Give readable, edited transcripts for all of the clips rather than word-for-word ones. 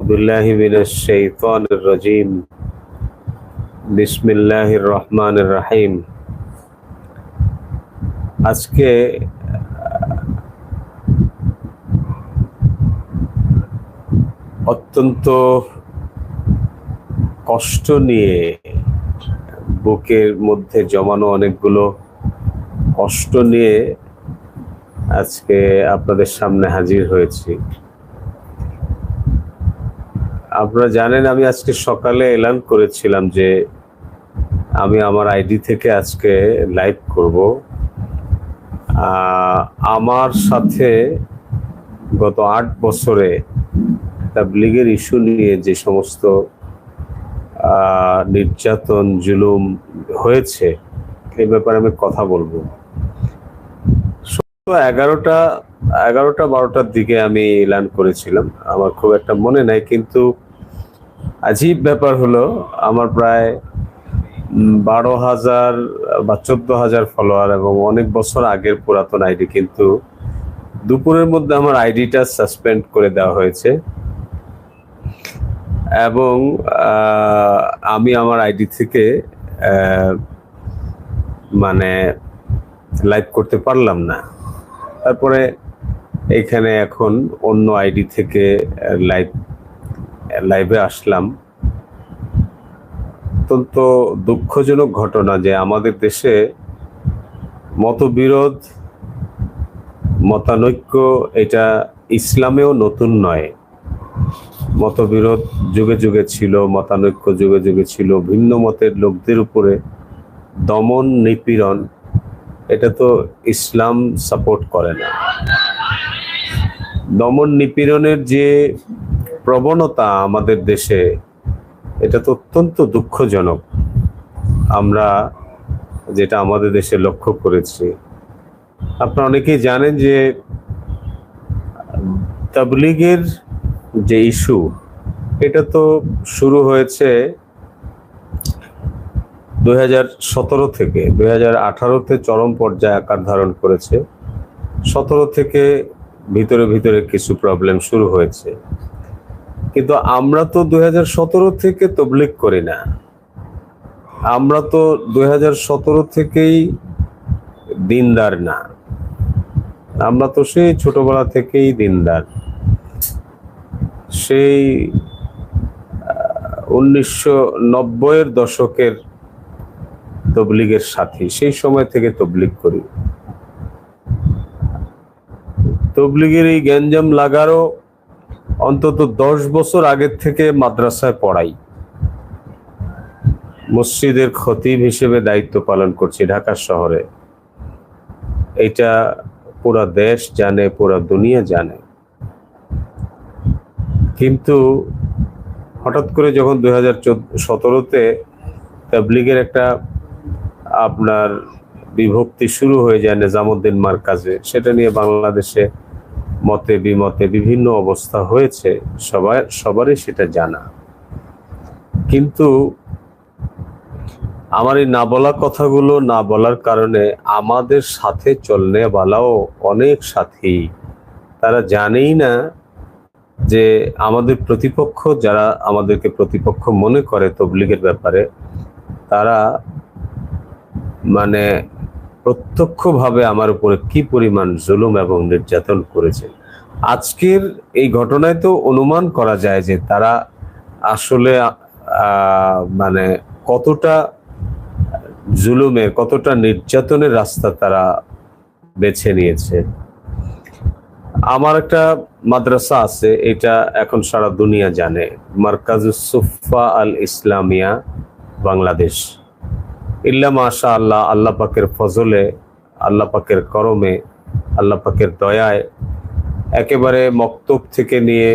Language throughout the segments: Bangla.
বিল্লাহি মিনাশ শাইতানির রাজিম। বিসমিল্লাহির রহমানির রহিম। আজকে অত্যন্ত কষ্ট নিয়ে বুকের মধ্যে জমানো অনেকগুলো কষ্ট নিয়ে আজকে আপনাদের সামনে হাজির হয়েছি। আপনারা জানেন, আমি আজকে সকালে এলান করেছিলাম যে আমি আমার আইডি থেকে আজকে লাইভ করব। আমার সাথে গত 8 বছরে তাবলীগের ইস্যু নিয়ে যে সমস্ত নির্যাতন জুলুম হয়েছে এই ব্যাপারে আমি কথা বলবো। 11টা-12টার দিকে আমি এলান করেছিলাম, আমার খুব একটা মনে নাই, কিন্তু আজীব ব্যাপার হলো আমার প্রায় 12,000 বা 14,000 ফলোয়ার এবং অনেক বছর আগের পুরাতন আইডি, কিন্তু দুপুরের মধ্যে আমার আইডিটা সাসপেন্ড করে দেওয়া হয়েছে এবং আমি আমার আইডি থেকে মানে লাইভ করতে পারলাম না। তারপরে এখানে এখন অন্য আইডি থেকে লাইভে আসলাম। অত্যন্ত দুঃখজনক ঘটনা যে আমাদের দেশে মতবিরোধ, মতানৈক্য এটা ইসলামেও নতুন নয়। মতবিরোধ যুগে যুগে ছিল, মতানৈক্য যুগে যুগে ছিল। ভিন্ন মতের লোকদের উপরে দমন নিপীড়ন এটা তো ইসলাম সাপোর্ট করে না। দমন নিপীড়নের যে প্রবণতা আমাদের দেশে, এটা তো অত্যন্ত দুঃখজনক। আমরা যেটা আমাদের দেশে লক্ষ্য করেছি, আপনারা অনেকেই জানেন যে তাবলীগের যে ইস্যু এটা তো শুরু হয়েছে 2017 থেকে। 2018-তে চরম পর্যায়ে আকার ধারণ করেছে। 17 থেকে ভিতরে ভিতরে কিছু প্রবলেম শুরু হয়েছে, কিন্তু আমরা তো 2017 থেকে তাবলীগ করি না। আমরা তো 2017 থেকেই দিনদার না। আমরা তো সেই ছোটবেলা থেকেই দিনদার। সেই 1990-এর দশকের তাবলীগের সাথী, সেই সময় থেকে তাবলীগ করি। তাবলীগের এই গ্যাঞ্জাম লাগারও অন্তত 10 বছর আগের থেকে মাদ্রাসায় পড়াই। মসজিদের খতিব হিসেবে দায়িত্ব পালন করছি ঢাকা শহরে। এটা পুরা দেশ জানে, পুরা দুনিয়া জানে। কিন্তু হঠাৎ করে যখন 2017-তে তাবলীগের একটা আপনার বিভক্তি শুরু হয়ে যায় নিজামুদ্দিন মার্কাজে, সেটা নিয়ে বাংলাদেশে মতে বিমতে বিভিন্ন অবস্থা হয়েছে, সবারই সেটা জানা। কিন্তু আমার এই না বলা কথাগুলো না বলার কারণে আমাদের সাথে চলনে বালাও অনেক সাথী তারা জানেই না যে আমাদের প্রতিপক্ষ, যারা আমাদেরকে প্রতিপক্ষ মনে করে তাবলীগের ব্যাপারে, তারা মানে প্রত্যক্ষভাবে আমার উপরে কি পরিমাণ জুলুম এবং নির্যাতন করেছে। আজকের এই ঘটনায় তো অনুমান করা যায় যে তারা আসলে মানে কতটা জুলুমের, কতটা নির্যাতনের রাস্তা তারা বেছে নিয়েছে। আমার একটা মাদ্রাসা আছে, এটা এখন সারা দুনিয়া জানে, মারকাজুস সুফা আল ইসলামিয়া বাংলাদেশ। ইল্লা মাশা আল্লাহ, আল্লাহ পাকের ফজলে, আল্লাহ পাকের করমে, আল্লাহ পাকের দয়ায় একেবারে মক্তব থেকে নিয়ে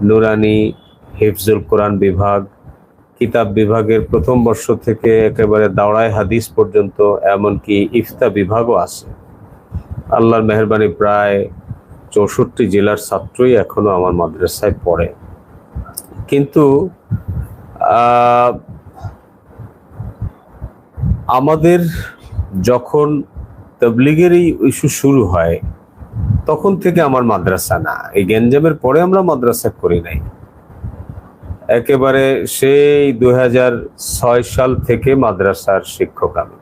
নুরানি, হিফজুল কোরআন বিভাগ, কিতাব বিভাগের প্রথম বর্ষ থেকে একেবারে দাওরায় হাদিস পর্যন্ত, এমনকি ইফতা বিভাগও আছে। আল্লাহর মেহেরবানি প্রায় 64 জেলার ছাত্রই এখনো আমার মাদ্রাসায় পড়ে। কিন্তু আমাদের যখন তাবলীগের এই ইস্যু শুরু হয় তখন থেকে আমার মাদ্রাসা না, এই গ্যাঞ্জামের পরে আমরা মাদ্রাসা করি নাই। একেবারে সেই 2006 সাল থেকে মাদ্রাসার শিক্ষক আমি,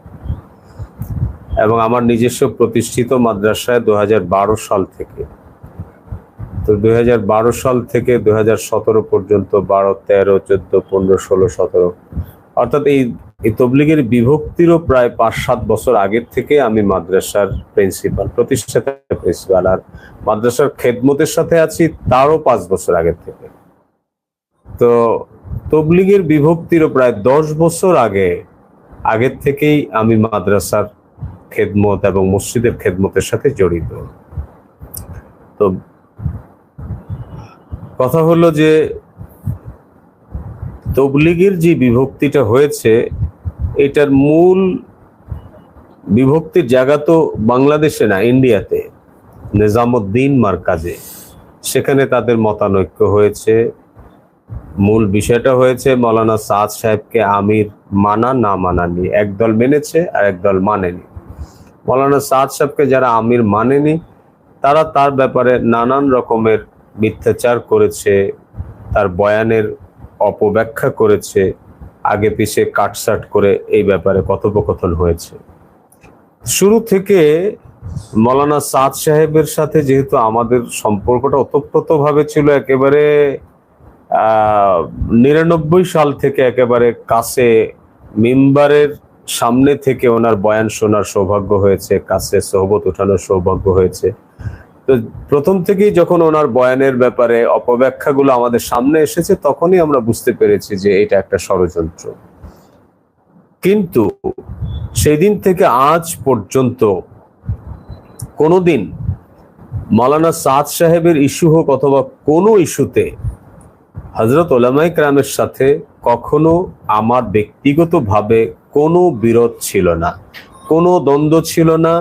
এবং আমার নিজস্ব প্রতিষ্ঠিত মাদ্রাসায় 2012 সাল থেকে। তো 2012 সাল থেকে 2017 পর্যন্ত 12, 13, 14, 15, 16, 17, অর্থাৎ এই তবলিগের বিভক্তিরও প্রায় 5-7 বছর আগের থেকে আমি মাদ্রাসার প্রিন্সিপাল, প্রতিষ্ঠাতা প্রিন্সিপাল, আর মাদ্রাসার খেদমতের সাথে আছি তারও 5 বছর আগের থেকে। তো তবলিগের বিভক্তিরও প্রায় 10 বছর আগের থেকেই আমি মাদ্রাসার খেদমত এবং মসজিদের খেদমতের সাথে জড়িত। তো কথা হলো যে তবলিগের যে বিভক্তিটা হয়েছে, এটার মূল বিভক্তির জায়গা তো বাংলাদেশে না, ইন্ডিয়াতে, নিজামুদ্দিন মার্কাজে। সেখানে তাদের মতানৈক্য হয়েছে। মূল বিষয়টা হয়েছে মৌলানা সাদ সাহেবকে আমির মানা না মানা নিয়ে। একদল মেনেছে আর একদল মানেনি। মৌলানা সাদ সাহেবকে যারা আমির মানেনি তারা তার ব্যাপারে নানান রকমের মিথ্যাচার করেছে, তার বয়ানের অপব্যাখ্যা করেছে, আগে পিছে কাটসাট করে এই ব্যাপারে কথোপকথন হয়েছে। শুরু থেকে মৌলানা সাদ সাহেবের সাথে যেহেতু আমাদের সম্পর্কটা ওতপ্রোতভাবে ছিল, একেবারে 99 সাল থেকে একেবারে কাছে, মিম্বারের সামনে থেকে ওনার বয়ান শোনার সৌভাগ্য হয়েছে, কাছে সোহবত উঠানোর সৌভাগ্য হয়েছে। তো প্রথম থেকেই যখন ওনার বয়ানের ব্যাপারে অপব্যাখ্যাগুলো আমাদের সামনে এসেছে, তখনই আমরা বুঝতে পেরেছি যে এটা একটা ষড়যন্ত্র। কিন্তু সেই দিন থেকে আজ পর্যন্ত কোনোদিন মৌলানা সাদ সাহেবের ইস্যু হোক অথবা কোনো ইস্যুতে হযরত উলামায়ে কেরামের সাথে কখনো আমার ব্যক্তিগতভাবে কোনো বিরোধ ছিল না, কোনো দ্বন্দ্ব ছিল না,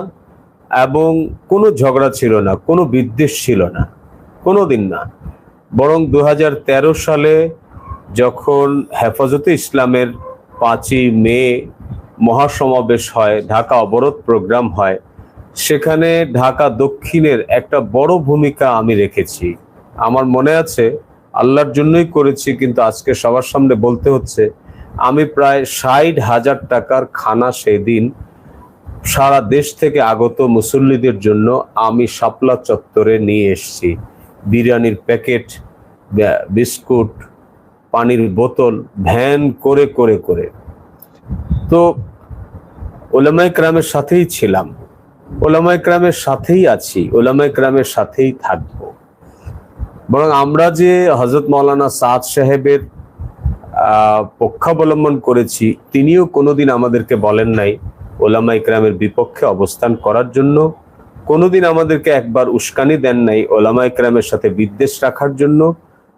এবং কোনো ঝগড়া ছিল না, কোনো বিদ্বেষ ছিল না, কোনোদিন না। বরং 2013 সালে যখন হেফাজতে ইসলামের 5ই মে মহাসমাবেশ হয়, ঢাকা অবরোধ প্রোগ্রাম হয়, সেখানে ঢাকা দক্ষিণের একটা বড় ভূমিকা আমি রেখেছি। আমার মনে আছে, আল্লাহর জন্যই করেছি, কিন্তু আজকে সবার সামনে বলতে হচ্ছে, আমি প্রায় 60,000 টাকার খানা সেদিন সারা দেশ থেকে আগত মুসল্লিদের জন্য আমি শাপলা চত্বরে নিয়ে এসেছি। বিরিয়ানির প্যাকেট, বিস্কুট, পানির বোতল ভ্যান করে করে করে। তো উলামায়ে কেরামের সাথেই ছিলাম, উলামায়ে কেরামের সাথেই আছি, উলামায়ে কেরামের সাথেই থাকবো। বরং আমরা যে হযরত মাওলানা সাদ সাহেবের পক্ষাবলম্বন করেছি, তিনিও কোনোদিন আমাদেরকে বলেন নাই উলামায়ে কেরামের বিপক্ষে অবস্থান করার জন্য, কোনোদিন আমাদেরকে একবার উস্কানি দেন নাই উলামায়ে কেরামের সাথে বিদ্বেষ রাখার জন্য,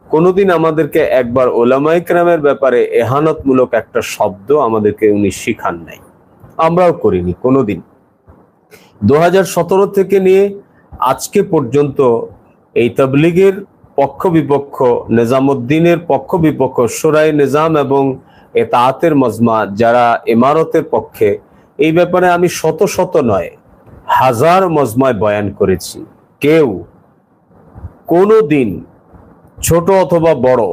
কোনোদিন আমাদেরকে একবার উলামায়ে কেরামের ব্যাপারে এহানতমূলক একটা শব্দ আমাদেরকে উনি শিখান নাই, আমরাও করিনি কোনোদিন। 2017 থেকে নিয়ে আজকে পর্যন্ত এই তাবলীগের পক্ষ বিপক্ষ, নিজামুদ্দিনের পক্ষ বিপক্ষ, শোরায়ে নিজাম এবং এতাআতের মজমা যারা ইমারতের পক্ষে, এই ব্যাপারে আমি শত শত নয়, হাজার মজমায় বয়ান করেছি। কেউ কোনো দিন ছোট অথবা বড়,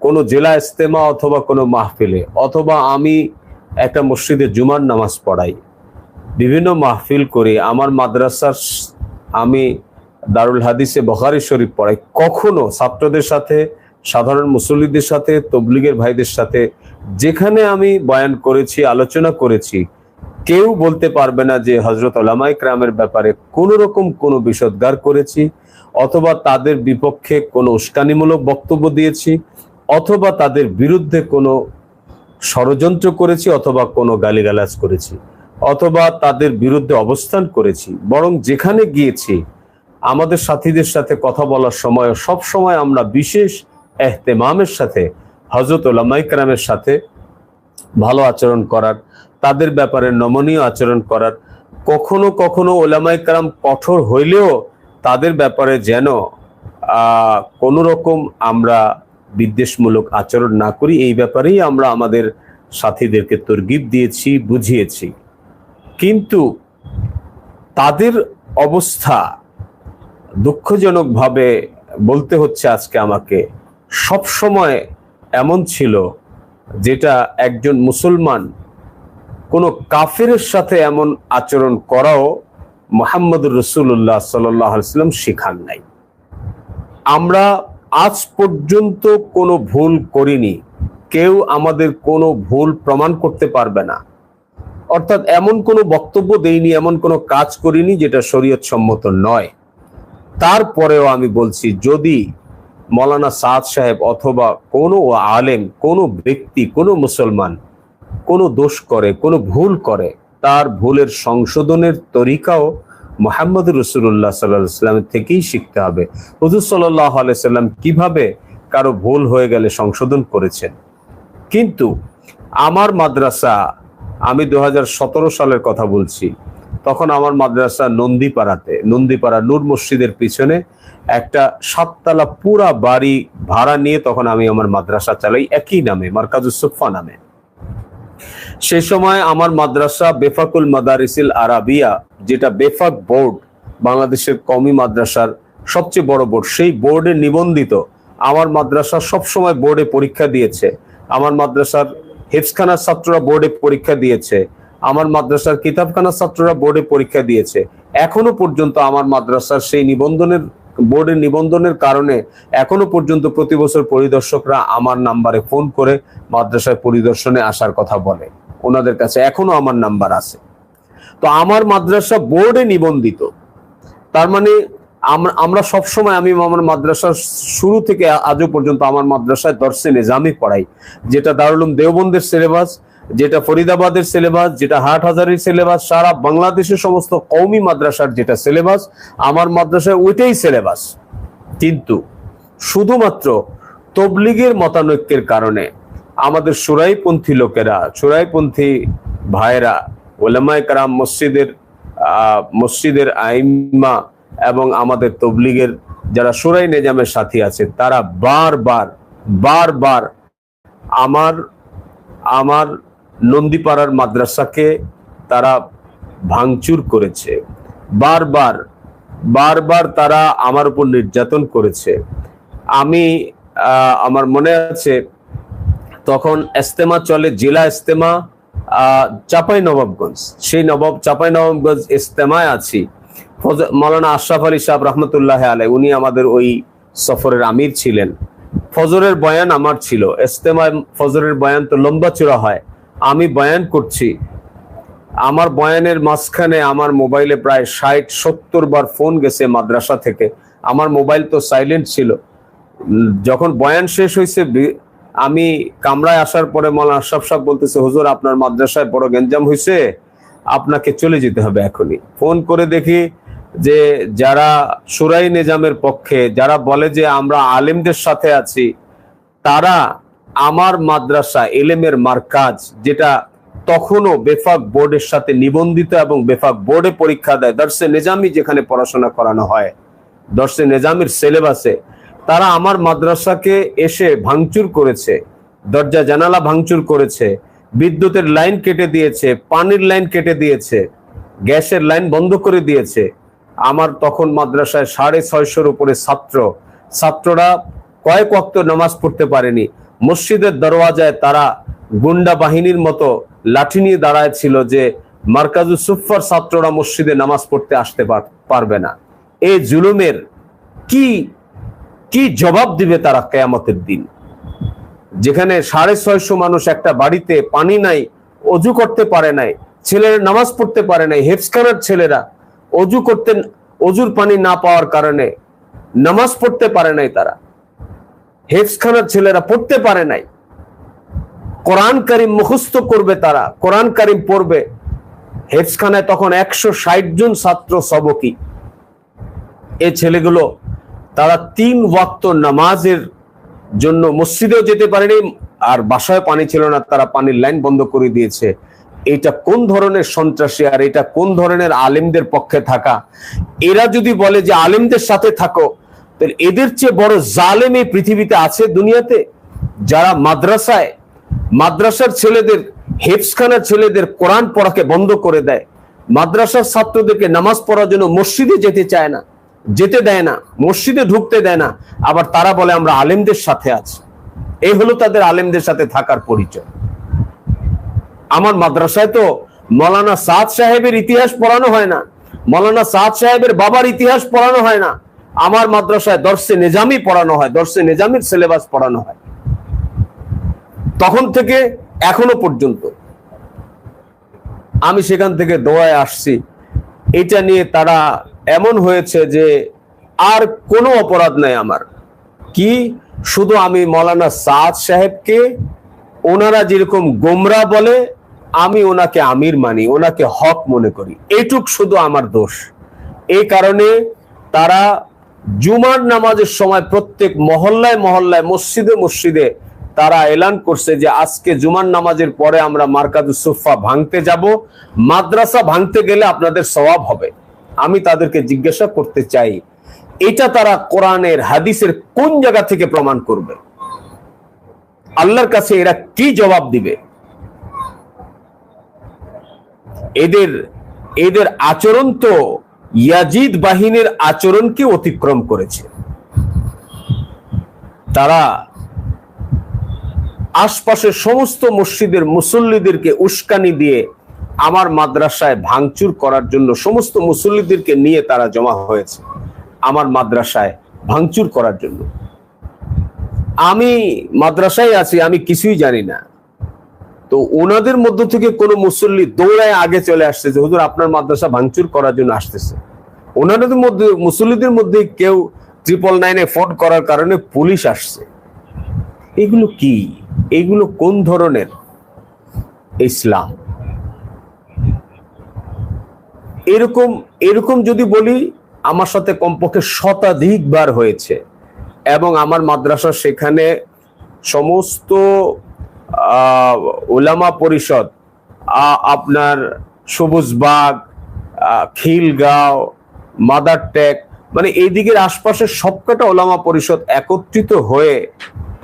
কোনো জেলা ইজতেমা অথবা কোনো মাহফিলে, অথবা আমি একটা মসজিদে জুমার নামাজ পড়াই, বিভিন্ন মাহফিল করি, আমার মাদ্রাসার আমি দারুল হাদিসে বুখারী শরীফ পড়াই, কখনো ছাত্রদের সাথে, সাধারণ মুসল্লিদের সাথে, তবলিগের ভাইদের সাথে যেখানে আমি বয়ান করেছি, আলোচনা করেছি, কেউ বলতে পারবে না যে হযরত উলামায়ে কেরামের ব্যাপারে কোনো রকম কোনো বিষোদ্গার করেছি, অথবা তাদের বিপক্ষে কোনো উস্কানিমূলক বক্তব্য দিয়েছি, অথবা তাদের বিরুদ্ধে কোনো ষড়যন্ত্র করেছি, অথবা কোনো গালিগালাজ করেছি, অথবা তাদের বিরুদ্ধে অবস্থান করেছি। বরং যেখানে গিয়েছি আমাদের সাথীদের সাথে কথা বলার সময় সব সময় আমরা বিশেষ এহতেমামের সাথে হযরত উলামায়ে কেরামের সাথে ভালো আচরণ করার, তাদের ব্যাপারে নমনীয় আচরণ করার, কখনো কখনো উলামায়ে কেরাম কঠোর হইলেও তাদের ব্যাপারে যেন কোনো রকম আমরা বিদ্বেষমূলক আচরণ না করি, এই ব্যাপারেই আমরা আমাদের সাথীদেরকে তরগিব দিয়েছি, বুঝিয়েছি। কিন্তু তাদের অবস্থা দুঃখজনকভাবে বলতে হচ্ছে আজকে আমাকে, সব সময় এমন ছিল যেটা একজন মুসলমান কোন কাফিরের সাথে এমন আচরণ করাও মুহাম্মদুর রাসূলুল্লাহ সাল্লাল্লাহু আলাইহি ওয়াসাল্লাম শিখান নাই। আমরা আজ পর্যন্ত কোনো ভুল করিনি, কেউ আমাদের কোনো ভুল প্রমাণ করতে পারবে না। অর্থাৎ এমন কোনো বক্তব্য দেইনি, এমন কোনো কাজ করিনি যেটা শরীয়ত সম্মত নয়। তারপরেও আমি বলছি, যদি মৌলানা সাদ সাহেব অথবা কোনো আলেম, কোনো ব্যক্তি, কোনো মুসলমান কোনো দোষ করে, কোনো ভুল করে, তার ভুলের সংশোধনের তরিকাও মুহাম্মদুর রাসূলুল্লাহ সাল্লাল্লাহু আলাইহি ওয়াসাল্লাম থেকেই শিখতে হবে। হুজুর সাল্লাল্লাহু আলাইহি ওয়াসাল্লাম কিভাবে কারো ভুল হয়ে গেলে সংশোধন করেছেন। কিন্তু আমার মাদ্রাসা, আমি 2017 সালের কথা বলছি, তখন আমার মাদ্রাসা নন্দীপাড়া নূর মসজিদের পিছনে একটা 7 তলা পুরা বাড়ি ভাড়া নিয়ে তখন আমি আমার মাদ্রাসা চালাই, একই নামে, মারকাজুস সুফা নামে। সেই সময় আমার মাদ্রাসা বেফাকুল মাদারিসিল আরাবিয়া, যেটা বেফাক বোর্ড, বাংলাদেশের কওমি মাদ্রাসার সবচেয়ে বড় বোর্ড, সেই বোর্ডে নিবন্ধিত। আমার মাদ্রাসা সবসময় বোর্ডে পরীক্ষা দিয়েছে, আমার মাদ্রাসার হেফজখানার ছাত্ররা বোর্ডে পরীক্ষা দিয়েছে, আমার মাদ্রাসার কিতাবখানার ছাত্ররা বোর্ডে পরীক্ষা দিয়েছে। এখনো পর্যন্ত আমার মাদ্রাসার সেই বোর্ডের নিবন্ধনের কারণে এখনো পর্যন্ত প্রতি বছর পরিদর্শকরা আমার নাম্বারে ফোন করে মাদ্রাসায় পরিদর্শনে আসার কথা বলে, ওনাদের কাছে এখনো আমার নাম্বার আছে। তো আমার মাদ্রাসা বোর্ডে নিবন্ধিত, তার মানে আমরা সবসময়, আমি আমার মাদ্রাসার শুরু থেকে আজও পর্যন্ত আমার মাদ্রাসায় দর্সে নিজামি পড়াই, যেটা দারুল উলুম দেওবন্দের সিলেবাস, যেটা ফরিদাবাদের সিলেবাস, যেটা হাটহাজারীর সিলেবাস, সারা বাংলাদেশের সমস্ত কওমি মাদ্রাসার যেটা সিলেবাস, আমার মাদ্রাসায় ওইটাই সিলেবাস। কিন্তু শুধুমাত্র তবলিগের মতানৈক্যের কারণে আমাদের সুরাইপন্থী লোকেরা, সুরাইপন্থী ভাইরা, উলামায়ে কেরাম, মসজিদের আইম্মা এবং আমাদের তবলিগের যারা সুরাই নিজামের সাথী আছে, তারা বারবার আমার নন্দীপাড়ার মাদ্রাসাকে তারা ভাঙচুর করেছে, বারবার তারা আমার উপর নির্যাতন করেছে। আমার মনে আছে তখন ইস্তেমা চলে, জেলা ইস্তেমা চাঁপাইনবাবগঞ্জ, সেই চাঁপাইনবাবগঞ্জ ইস্তেমায় আছি। মাওলানা আশরাফ আলী সাহেব রহমতুল্লাহ আলাইহি, উনি আমাদের ওই সফরের আমির ছিলেন। ফজরের বয়ান আমার ছিল, ইস্তেমায় ফজরের বয়ান তো লম্বা চূড়া হয়, আমি বয়ান করছি, আমার বয়ানের মাঝখানে আমার মোবাইলে প্রায় 60-70 বার ফোন গেছে মাদ্রাসা থেকে। আমার মোবাইল তো সাইলেন্ট ছিল। যখন বয়ান শেষ হয়েছে, আমি কামরায় আসার পরে মাওলানা আশরাফ সাহেব বলতেছে, হুজুর আপনার মাদ্রাসায় বড় গেঞ্জাম হয়েছে, আপনাকে চলে যেতে হবে এখনই। ফোন করে দেখি যে যারা সুরাই নিজামের পক্ষে, যারা বলে যে আমরা আলেমদের সাথে আছি, তারা আমার মাদ্রাসা এলেমের মারকাজ, যেটা তখনও বেফাক বোর্ডের সাথে নিবন্ধিত এবং বেফাক বোর্ডে পরীক্ষা দেয়, দর্শে নিজামি যেখানে পড়াশোনা করানো হয়, দর্শে নিজামির সিলেবাসে, তারা আমার মাদ্রাসাকে এসে ভাঙচুর করেছে, দরজা জানালা ভাঙচুর করেছে, বিদ্যুতের লাইন কেটে দিয়েছে, পানির লাইন কেটে দিয়েছে, গ্যাসের লাইন বন্ধ করে দিয়েছে। আমার তখন মাদ্রাসায় 650-র উপরে ছাত্ররা কয়েক ওয়াক্ত নামাজ পড়তে পারেনি। মসজিদের দরওয়াজায় তারা গুন্ডা বাহিনীর মতো লাঠি নিয়ে দাঁড়ায় ছিল যে মারকাজুস সুফার ছাত্ররা মসজিদে নামাজ পড়তে আসতে পারবে না। এই জুলুমের কি জবাব দিবে তারা কিয়ামতের দিন? যেখানে 650 মানুষ একটা বাড়িতে, পানি নাই, অজু করতে পারে নাই, ছেলেরা নামাজ পড়তে পারে নাই, হেফজখানার ছেলেরা অজুর পানি না পাওয়ার কারণে নামাজ পড়তে পারে নাই, তারা হেফজখানার ছেলেরা পড়তে পারে নাই। কোরআন কারিম মুখস্থ করবে, তারা কোরআন কারিম পড়বে। হেফজখানায় তখন 160 জন ছাত্র সবকি। এই ছেলেগুলো তারা 3 ওয়াক্ত নামাজের জন্য মসজিদেও যেতে পারেনি, আর বাসায় পানি ছিল না, তারা পানির লাইন বন্ধ করে দিয়েছে। এটা কোন ধরনের সন্ত্রাসী, আর এটা কোন ধরনের আলেমদের পক্ষে থাকা? এরা যদি বলে যে আলেমদের সাথে থাকো, তাহলে এদের চেয়ে বড় জালেম এই পৃথিবীতে আছে দুনিয়াতে? যারা মাদ্রাসার ছেলেদের, হেফজখানার ছেলেদের কোরআন পড়াকে বন্ধ করে দেয়, মাদ্রাসার ছাত্রদেরকে নামাজ পড়ার জন্য মসজিদে যেতে দেয় না, মসজিদে ঢুকতে দেয় না, আবার তারা বলে আমরা আলেমদের সাথে আছি। এই হলো তাদের আলেমদের সাথে থাকার পরিচয়। আমার মাদ্রাসায় তো মৌলানা সাদ সাহেবের ইতিহাস পড়ানো হয় না, মৌলানা সাদ সাহেবের বাবার ইতিহাস পড়ানো হয় না। আমার মাদ্রাসায় দর্শে নিজামি পড়ানো হয়, দর্শে নিজামির সিলেবাস পড়ানো হয়। তখন থেকে এখনো পর্যন্ত আমি সেখান থেকে দোয়ায় আসছি। এটা নিয়ে তারা এমন হয়েছে যে আর কোনো অপরাধ নাই আমার, কি শুধু আমি মৌলানা সাদ সাহেবকে ওনারা যেরকম গোমরা বলে আমি ওনাকে আমির মানি, ওনাকে হক মনে করি, এইটুক শুধু আমার দোষ। এই কারণে তারা জুমার নামাজের সময় প্রত্যেক মহল্লায় মহল্লায়, মসজিদে মসজিদে তারা এলান করছে যে আজকে জুমার নামাজের পরে আমরা মারকাদুস সুফা ভাঙতে যাব, মাদ্রাসা ভাঙতে গেলে আপনাদের সওয়াব হবে। আমি তাদেরকে জিজ্ঞাসা করতে চাই, এটা তারা কোরআনের হাদিসের কোন জায়গা থেকে প্রমাণ করবে? আল্লাহর কাছে এরা কি জবাব দিবে? এদের আচরণ তো ইয়াজিদ বাহিনীর আচরণকে অতিক্রম করেছে। তারা আশপাশের সমস্ত মসজিদের মুসল্লিদেরকে উস্কানি দিয়ে আমার মাদ্রাসায় ভাঙচুর করার জন্য সমস্ত মুসল্লিদেরকে নিয়ে তারা জমা হয়েছে আমার মাদ্রাসায় ভাঙচুর করার জন্য। আমি মাদ্রাসায় আছি, আমি কিছুই জানি না। তো ওনাদের মধ্য থেকে কোনো মুসল্লি দৌড়ায় আগে চলে আসতেছে, হুজুর আপনার মাদ্রাসা ভাঙচুর করার জন্য আসতেছে। ওনাদের মধ্যে মুসল্লিদের মধ্যে কেউ 999-এ ফোন করার কারণে পুলিশ আসছে। এগুলো কি? এগুলো কোন ধরনের ইসলাম? এরকম যদি বলি, আমার সাথে কমপক্ষে শতাধিকবার হয়েছে। এবং আমার মাদ্রাসা সেখানে সমস্ত উলামা পরিষদ, আপনার সবুজবাগ, খিলগাঁও, মাদারটেক, মানে এই দিকের আশপাশের সবকটা উলামা পরিষদ একত্রিত হয়ে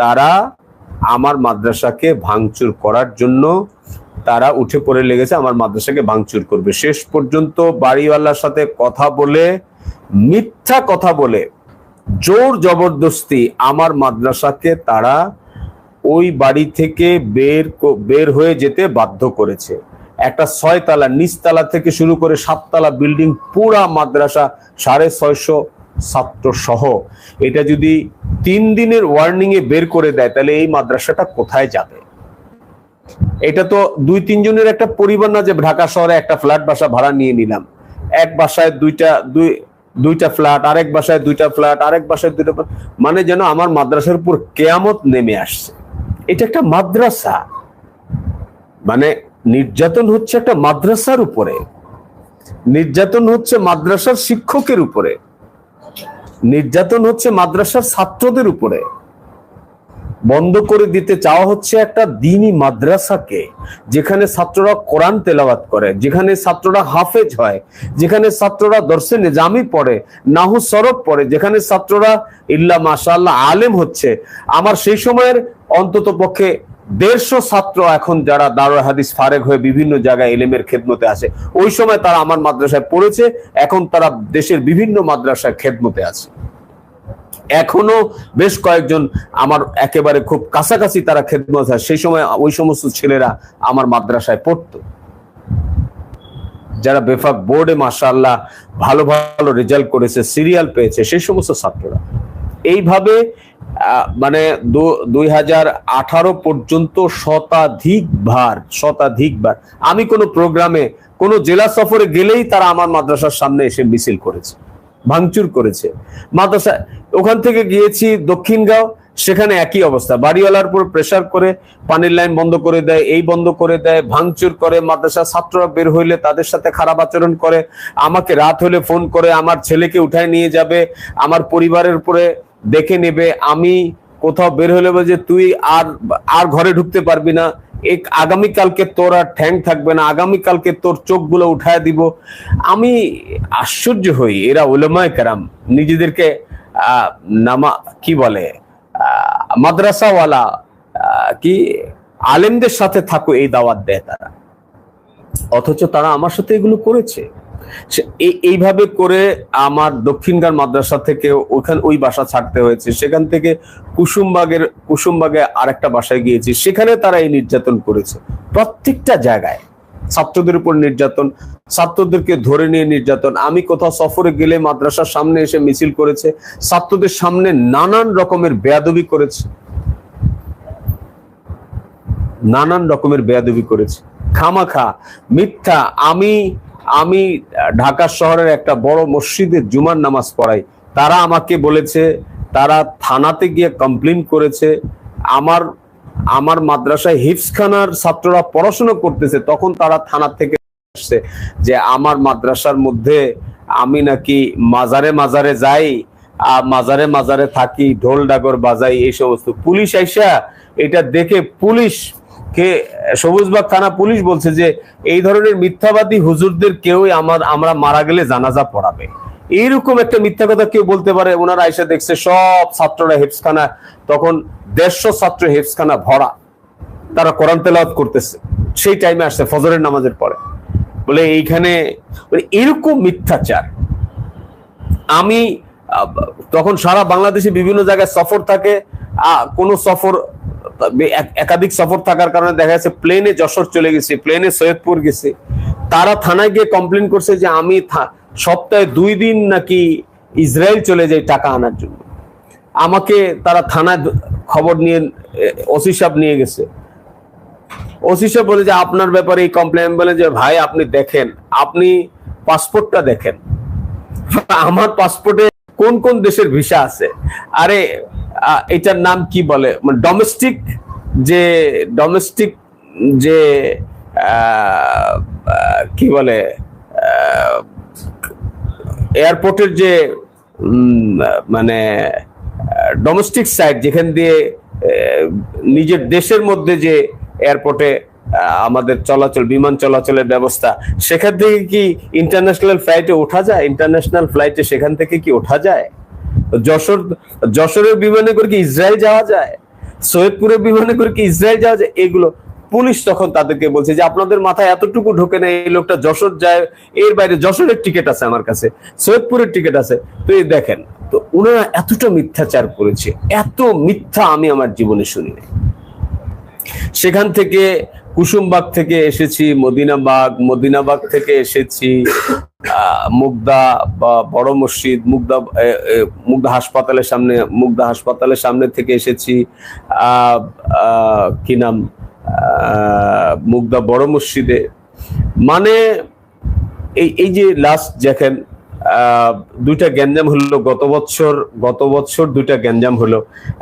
তারা আমার মাদ্রাসাকে ভাঙচুর করার জন্য তারা উঠে পড়ে লেগেছে, আমার মাদ্রাসাকে ভাঙচুর করবে। শেষ পর্যন্ত বাড়িওয়ালার সাথে কথা বলে, মিথ্যা কথা বলে, জোর জবরদস্তি আমার মাদ্রাসাকে তারা ওই বাড়ি থেকে বের হয়ে যেতে বাধ্য করেছে। একটা 6 তলা, নিচতলা থেকে শুরু করে 7 তলা বিল্ডিং, পুরা মাদ্রাসা 650 ছাত্র সহ, এটা যদি 3 দিনের ওয়ার্নিং এ বের করে দেয় তাহলে এই মাদ্রাসাটা কোথায় যাবে? এটা তো 2-3 জনের একটা পরিবার না যে ঢাকা শহরে একটা ফ্ল্যাট বাসা ভাড়া নিয়ে নিলাম, এক বাসায় দুইটা ফ্ল্যাট, আরেক বাসায় 2টা ফ্ল্যাট, আরেক বাসায় 2টা ফ্ল্যাট, মানে যেন আমার মাদ্রাসার উপর কিয়ামত নেমে আসছে। এটা একটা মাদ্রাসা, মানে নির্যাতন হচ্ছে একটা মাদ্রাসার উপরে, নির্যাতন হচ্ছে মাদ্রাসার শিক্ষকের উপরে, নির্যাতন হচ্ছে মাদ্রাসার ছাত্রদের উপরে। বন্ধ করে দিতে চাওয়া হচ্ছে একটা দ্বীনি মাদ্রাসাকে, যেখানে ছাত্ররা কোরআন তেলাওয়াত করে, যেখানে ছাত্ররা হাফেজ হয়, যেখানে ছাত্ররা দর্শে নিজামি পড়ে, নাহু সরফ পড়ে, যেখানে ছাত্ররা ইল্লা মাশাআল্লাহ আলেম হচ্ছে। আমার সেই সময়ের অন্তত পক্ষে 150 ছাত্র এখন যারা দারুল হাদিস ফারেগ হয়ে বিভিন্ন জায়গায় ইলমের খেদমতে আছে, ওই সময় তারা আমার মাদ্রাসায় পড়েছে, এখন তারা দেশের বিভিন্ন মাদ্রাসায় খেদমতে আছে। এখনো বেশ কয়েকজন আমার একেবারে খুব কাছাকাছি তারা খেদমত হয়, সেই সময় ওই সমস্ত ছেলেরা আমার মাদ্রাসায় পড়তো, যারা বেফাক বোর্ডে মাশাআল্লাহ ভালো ভালো রেজাল্ট করেছে, সিরিয়াল পেয়েছে, সেই সমস্ত ছাত্ররা। এইভাবে মানে 2018 পর্যন্ত শতাধিকবার আমি কোনো প্রোগ্রামে, কোনো জেলা সফরে গেলেই তারা আমার মাদ্রাসার সামনে এসে মিছিল করেছে, ভাঙচুর করেছে। মাদ্রাসা ওখান থেকে গিয়েছি দক্ষিণগাঁও, সেখানে একই অবস্থা, বাড়িওয়ালার উপর প্রেসার করে পানির লাইন বন্ধ করে দেয়, এই বন্ধ করে দেয়, ভাঙচুর করে। মাদ্রাসা ছাত্ররা বের হইলে তাদের সাথে খারাপ আচরণ করে, আমাকে রাত হলে ফোন করে আমার ছেলেকে উঠায় নিয়ে যাবে, আমার পরিবারের উপরে দেখে নেবে, আমি কোথাও বের হলে বলে যে তুই আর ঘরে ঢুকতে পারবি না, আগামীকালকে তোর আর ঠ্যাং থাকবে না, আগামীকালকে তোর চোখগুলো উঠায় দিব। আমি আশ্চর্য হই, এরা উলামায়ে কেরাম নিজেদেরকে কি বলে মাদ্রাসাওয়ালা, কি আলেমদের সাথে থাকো এই দাওয়াত দেয় তারা, অথচ তারা আমার সাথে এগুলো করেছে। এইভাবে করে আমার দক্ষিণগাঁর মাদ্রাসা থেকে ওই বাসা ছাড়তে হয়েছে। সেখান থেকে কুসুমবাগে আরেকটা বাসায় গিয়েছি, সেখানে তারা এই নির্যাতন করেছে। প্রত্যেকটা জায়গায় ছাত্রদের উপর নির্যাতন, ছাত্রদেরকে ধরে নিয়ে নির্যাতন। আমি কোথাও সফরে গেলে মাদ্রাসার সামনে এসে মিছিল করেছে, ছাত্রদের সামনে নানান রকমের বেয়াদবি করেছে, নানান রকমের বেয়াদবি করেছে, খামাখা মিথ্যা। আমি ঢাকা শহরের একটা বড় মসজিদে জুমার নামাজ পড়াই, তারা আমাকে বলেছে, তারা থানাতে গিয়ে কমপ্লেন করেছে। আমার মাদ্রাসায় হিফজখানার ছাত্ররা পড়াশোনা করতেছে, তখন তারা থানা থেকে আসছে যে আমার মাদ্রাসার মধ্যে আমি নাকি মাজারে মাজারে যাই, মাজারে মাজারে থাকি, ঢোল ডাগর বাজাই, এই সমস্ত। পুলিশ আইসা এটা দেখে, পুলিশ কে সবুজবাগ থানা পুলিশ বলছে যে এই ধরনের মিথ্যাবাদী হুজুরদের কেউই আমরা মারা গেলে জানাজা পড়াবে। এইরকম একটা মিথ্যা কথা কেউ বলতে পারে? ওনারা আইসা দেখছে সব ছাত্ররা হেফজখানা, তখন 150 ছাত্র হেফজখানা ভরা, তারা কোরআন তেলাওয়াত করতেছে। সেই টাইমে আসছে ফজরের নামাজের পরে, বলে এইখানে এরকম মিথ্যাচার। আমি তখন সারা বাংলাদেশে বিভিন্ন জায়গায় সফর থাকে, কোন সফর একাধিক সফর থাকার কারণে দেখা যাচ্ছে প্লেনে যশোর চলে গেছে, প্লেনে সৈয়দপুর গেছে। তারা থানায় গিয়ে কমপ্লেন করছে যে আমি সপ্তাহে 2 দিন নাকি ইসরায়েল চলে যাই টাকা আনার জন্য। আমাকে তারা থানায় খবর নিয়ে ওসি সাহেব নিয়ে গেছে। ওসি সাহেব বলে যে আপনার ব্যাপারে এই কমপ্লেন, বলে যে ভাই আপনি দেখেন, আপনি পাসপোর্টটা দেখেন, আমার পাসপোর্টে কোন কোন দেশের ভিসা আছে। আরে এটার নাম কি বলে, ডোমেস্টিক যে কি বলে, এয়ারপোর্টের যে মানে ডোমেস্টিক সাইট, যেখান দিয়ে নিজের দেশের মধ্যে যে এয়ারপোর্টে আমাদের চলাচল, বিমান চলাচলের ব্যবস্থা, সেখান থেকে কি ইন্টারন্যাশনাল ফ্লাইটে ওঠা যায়? ইন্টারন্যাশনাল ফ্লাইটে সেখান থেকে কি ওঠা যায়? যশোরের বিমানে করে কি ইসরায়েল যাওয়া যায়? সৈয়দপুরের বিমানে করে কি ইসরায়েল যাওয়া যায়? এগুলো পুলিশ তখন তাদেরকে বলছে যে আপনাদের মাথায় এতটুকু ঢোকে না, এই লোকটা যশোর যায়, এর বাইরে যশোরের টিকিট আছে আমার কাছে, সৈয়দপুরের টিকিট আছে। তো এই দেখেন, তো ওনারা এতটা মিথ্যাচার করেছে, এত মিথ্যা আমি আমার জীবনে শুনিনি। সেখান থেকে কুসুমবাগ থেকে এসেছি মদিনাবাগ থেকে এসেছি মুগদা বা বড় মসজিদ, মুগদা হাসপাতালের সামনে থেকে এসেছি কি নাম, মুগদা বড় মসজিদে। মানে এই যে লাস্ট দেখেন 2টা গ্যাঞ্জাম হলো গত বছর 2টা গ্যাঞ্জাম হলো।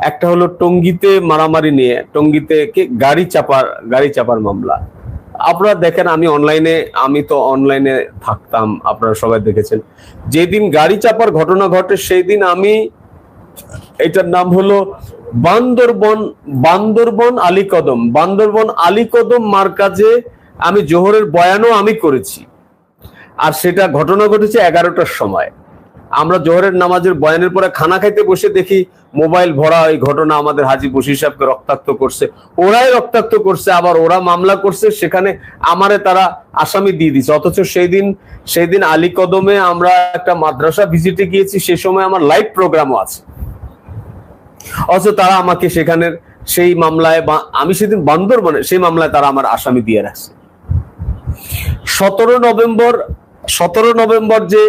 একটা হলো টঙ্গীতে মারামারি নিয়ে, টঙ্গীতে গাড়ি চাপার মামলা। আপনারা দেখেন, আমি তো অনলাইনে থাকতাম, আপনারা সবাই দেখেছেন। যেদিন গাড়ি চাপার ঘটনা ঘটে সেই দিন আমি, এটার নাম হলো বান্দরবন আলীকদম মার্কাজে আমি জোহরের বয়ানও আমি করেছি। আর সেটা ঘটনা ঘটেছে 11টার সময়। আমরা জোহরের নামাজের বয়ানের পরে খানা খাইতে বসে দেখি মোবাইল ভরা এই ঘটনা। আমাদের হাজী বশির সাহেবকে রক্তাক্ত করছে, ওরাই রক্তাক্ত করছে, আবার ওরা মামলা করছে, সেখানে আমারে তারা আসামি দিয়ে দিচ্ছে। অথচ সেই দিন আলীকদমে আমরা একটা মাদ্রাসা ভিজিটে গিয়েছি, সে সময় আমার লাইভ প্রোগ্রামও আছে। অথচ তারা আমাকে সেখানের সেই মামলায়, আমি সেদিন বান্দরবনে, সেই মামলায় তারা আমার আসামি দিয়ে রাখছে। 17 নভেম্বর যে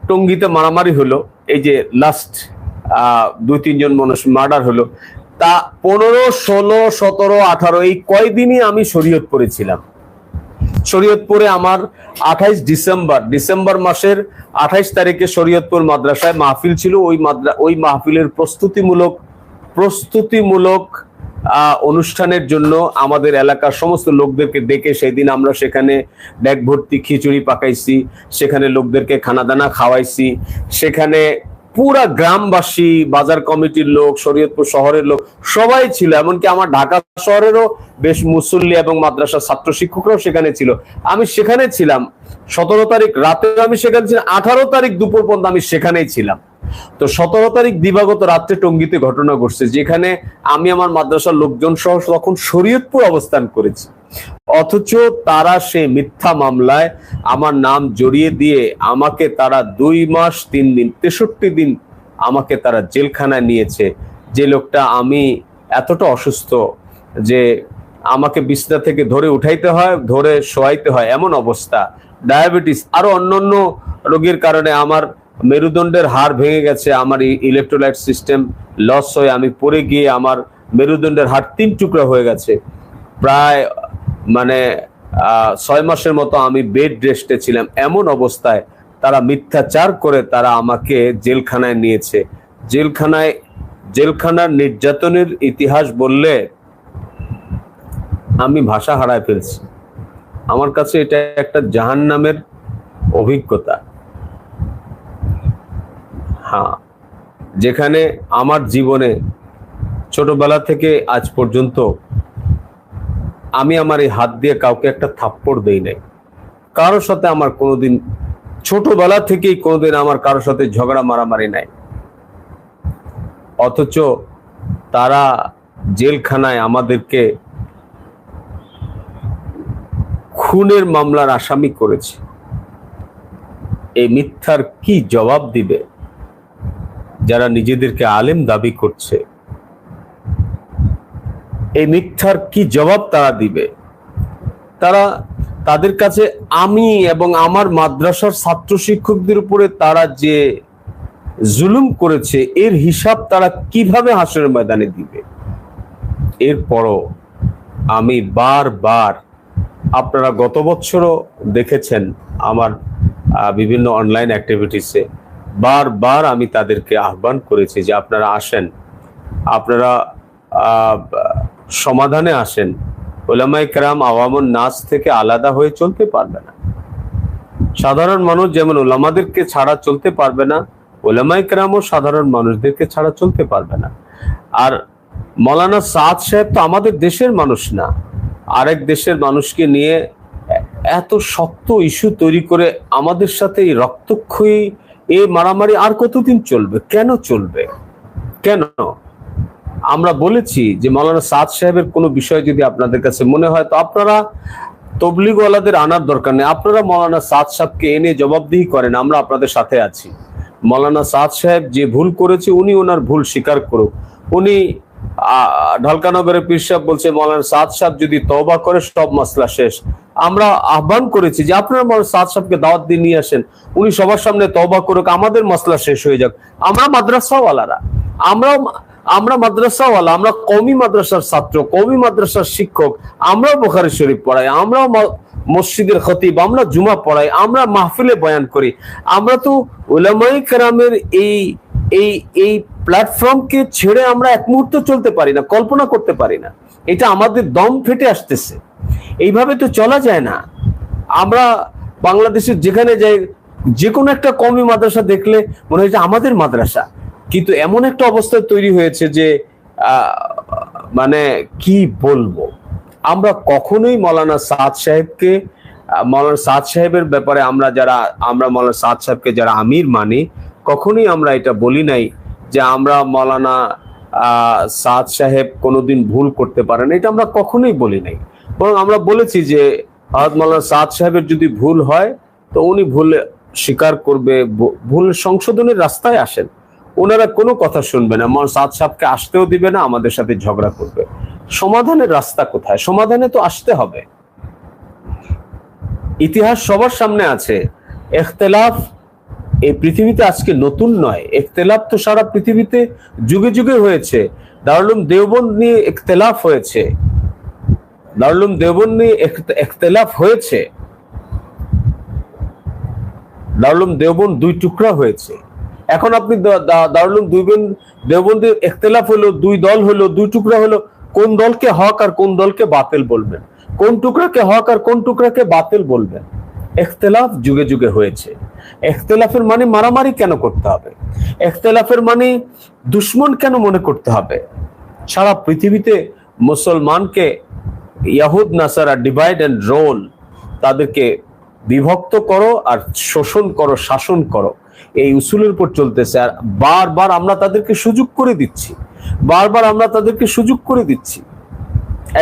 টঙ্গীতে মারামারি হলো, এই যে লাস্ট 2-3 জন মানুষ মার্ডার হলো, তা 15, 16, 17, 18 এই কয়দিনই আমি শরীয়তপুরে ছিলাম। শরীয়তপুরে আমার 28 ডিসেম্বর মাসের 28 তারিখে শরীয়তপুর মাদ্রাসায় মাহফিল ছিল। ওই মাহফিলের প্রস্তুতিমূলক অনুষ্ঠানের জন্য আমাদের এলাকার সমস্ত লোকদেরকে ডেকে সেদিন আমরা সেখানে ব্যাগ ভর্তি খিচুড়ি পাকাইছি, সেখানে লোকদেরকে খানা দানা খাওয়াইছি। সেখানে পুরা গ্রামবাসী, বাজার কমিটির লোক, শরীয়তপুর শহরের লোক সবাই ছিল। এমনকি আমার ঢাকা শহরেরও বেশ মুসল্লি এবং মাদ্রাসার ছাত্র শিক্ষকরাও সেখানে ছিল। আমি সেখানে ছিলাম 17 তারিখ রাতে, আমি সেখানে ছিলাম 18 তারিখ দুপুর পর্যন্ত আমি সেখানেই ছিলাম। তো 17 তারিখ দিবাগত রাত্রে টঙ্গীতে ঘটনা ঘটছে, যেখানে আমি আমার মাদ্রাসার লোকজন সহ তখন শরীয়তপুর অবস্থান করেছি, অথচ তারা সেই মিথ্যা মামলায় আমার নাম জড়িয়ে দিয়ে আমাকে তারা 2 মাস 3 দিন 63 দিন আমাকে তারা জেলখানায় নিয়েছে। যে লোকটা আমি এতটা অসুস্থ যে আমাকে বিছনা থেকে ধরে উঠাইতে হয়, ধরে শোয়াইতে হয়, এমন অবস্থা, ডায়াবেটিস আরো অন্যান্য রোগের কারণে আমার মেরুদণ্ডের হাড় ভেঙে গেছে, আমার ইলেকট্রোলাইট সিস্টেম লস হয়ে আমি পড়ে গিয়ে আমার মেরুদণ্ডের হাড় 3 টুকরা হয়ে গেছে। প্রায় মানে 6 মাসের মতো আমি বেড রেস্টে ছিলাম। এমন অবস্থায় তারা মিথ্যাচার করে তারা আমাকে জেলখানায় নিয়েছে। জেলখানার নির্যাতনের ইতিহাস বললে আমি ভাষা হারায় ফেলছি। আমার কাছে এটা একটা জাহান্নামের অভিজ্ঞতা। হ্যাঁ, যেখানে আমার জীবনে ছোটবেলা থেকে আজ পর্যন্ত আমি আমার এই হাত দিয়ে কাউকে একটা থাপ্পড় দেই নাই, কারোর সাথে আমার কোনোদিন ছোটবেলা থেকেই কোনোদিন আমার কারোর সাথে ঝগড়া মারামারি নাই, অথচ তারা জেলখানায় আমাদেরকে খুনের মামলার আসামি করেছে। এই মিথ্যার কি জবাব দিবে যারা নিজেদেরকে আলেম দাবি করছে? এই মিথ্যার কি জবাব তারা দিবে? তাদের কাছে আমি এবং আমার মাদ্রাসার ছাত্র শিক্ষকদের উপরে তারা যে জুলুম করেছে এর হিসাব তারা কিভাবে হাসরের ময়দানে দিবে? এরপরও আমি বারবার, আপনারা গত বছরও দেখেছেন আমার বিভিন্ন অনলাইন অ্যাক্টিভিটিসে, বারবার আমি তাদেরকে আহ্বান করেছি যে আপনারা আসেন, আপনারা সমাধানে আসেন। উলামায়ে কেরাম আওয়ামুন নাস থেকে আলাদা হয়ে চলতে পারবে না। সাধারণ মানুষ যেমন উলামাদেরকে ছাড়া চলতে পারবে না, উলামায়ে কেরামও সাধারণ মানুষদেরকে ছাড়া চলতে পারবে না। আর মৌলানা সাদ সাহেব তো আমাদের দেশের মানুষ না, আরেক দেশের মানুষকে নিয়ে এত শক্ত ইস্যু তৈরি করে আমাদের সাথে এই রক্তক্ষয়ী এই মারামারি আর কতদিন চলবে? কেন চলবে? কেন? আমরা বলেছি যে মৌলানা সাদ সাহেবের কোনো বিষয় যদি আপনাদের কাছে মনে হয় তো আপনারা তবলিগওয়ালাদের আনার দরকার নেই, আপনারা মৌলানা সাদ সাহেবকে এনে জবাবদিহি করেন, আমরা আপনাদের সাথে আছি। মৌলানা সাদ সাহেব যে ভুল করেছে উনি ওনার ভুল স্বীকার করুক। উনি ঢালকানগরের পীর সাহেব বলছে মৌলানা সাদ সাহেব যদি তওবা করে সব মাসলা শেষ। আমরা আহ্বান করেছি যে আপনারা মৌলানা সাদ সাহেবকে দাওয়াত দিয়ে নিয়ে আসেন, উনি সবার সামনে তওবা করুক, আমাদের মাসলা শেষ হয়ে যাক। আমরা মাদ্রাসাওয়ালারা, আমরা মাদ্রাসাওয়ালা, আমরা কওমি মাদ্রাসার ছাত্র, কওমি মাদ্রাসার শিক্ষক, আমরাও বুখারী শরীফ পড়াই, আমরাও মসজিদের খতিব, আমরা জুমা পড়াই, আমরা মাহফিলে বয়ান করি। আমরা তো উলামায়ে কেরামের এই প্ল্যাটফর্মকে ছেড়ে আমরা এক মুহূর্ত চলতে পারি না, কল্পনা করতে পারি না। এটা আমাদের দম ফেটে আসতেছে, এইভাবে তো চলা যায় না। আমরা বাংলাদেশের যেখানে যাই, যে কোনো একটা কওমি মাদ্রাসা দেখলে মনে হয় যে আমাদের মাদ্রাসা, কিন্তু এমন একটা অবস্থা তৈরি হয়েছে যে মানে কি বলবো। আমরা কখনোই মৌলানা সাদ সাহেবের ব্যাপারে আমরা মৌলানা সাদ সাহেবকে যারা আমির মানি, কখনোই আমরা এটা বলি নাই যে আমরা মৌলানা সাদ সাহেব কোনোদিন ভুল করতে পারেন, এটা আমরা কখনোই বলি নাই। বরং আমরা বলেছি যে মৌলানা সাদ সাহেবের যদি ভুল হয় তো উনি ভুল স্বীকার করবে, ভুল সংশোধনের রাস্তায় আসেন, ওনারা কোনো কথা শুনবে না, মৌলানা সাদ সাহেবকে আসতেও দিবে না, আমাদের সাথে ঝগড়া করবে। সমাধানের রাস্তা কোথায়? সমাধানে তো আসতে হবে। ইতিহাস সবার সামনে আছে। ইখতিলাফ এই পৃথিবীতে আজকে নতুন নয়, ইখতিলাফ তো সারা পৃথিবীতে যুগে যুগে হয়েছে। দারুল দেওবন্দ নিয়ে ইখতিলাফ হয়েছে, দারুল দেওবন্দ নিয়ে ইখতিলাফ হয়েছে, দারুল দেওবন্দ 2 টুকরা হয়েছে। এখন আপনি দারুল দেওবন্দের ইখতিলাফ হলো, 2 দল হলো, 2 টুকরা হলো, কোন দলকে হক আর কোন দলকে বাতিল বলবেন? কোন টুকরাকে হক আর কোন টুকরাকে বাতিল বলবেন? ইখতিলাফ যুগে যুগে হয়েছে। ইখতিলাফের মানে মারামারি কেন করতে হবে? ইখতিলাফের মানে দুশ্মন কেন মনে করতে হবে? সারা পৃথিবীতে মুসলমানকে ইয়াহুদ নাসারা ডিভাইড এন্ড রোল, তাদেরকে বিভক্ত করো আর শোষণ করো, শাসন করো। এই উসুলের উপর চলতেছে, আর বারবার আমরা তাদেরকে সুযোগ করে দিচ্ছি, বারবার আমরা তাদেরকে সুযোগ করে দিচ্ছি।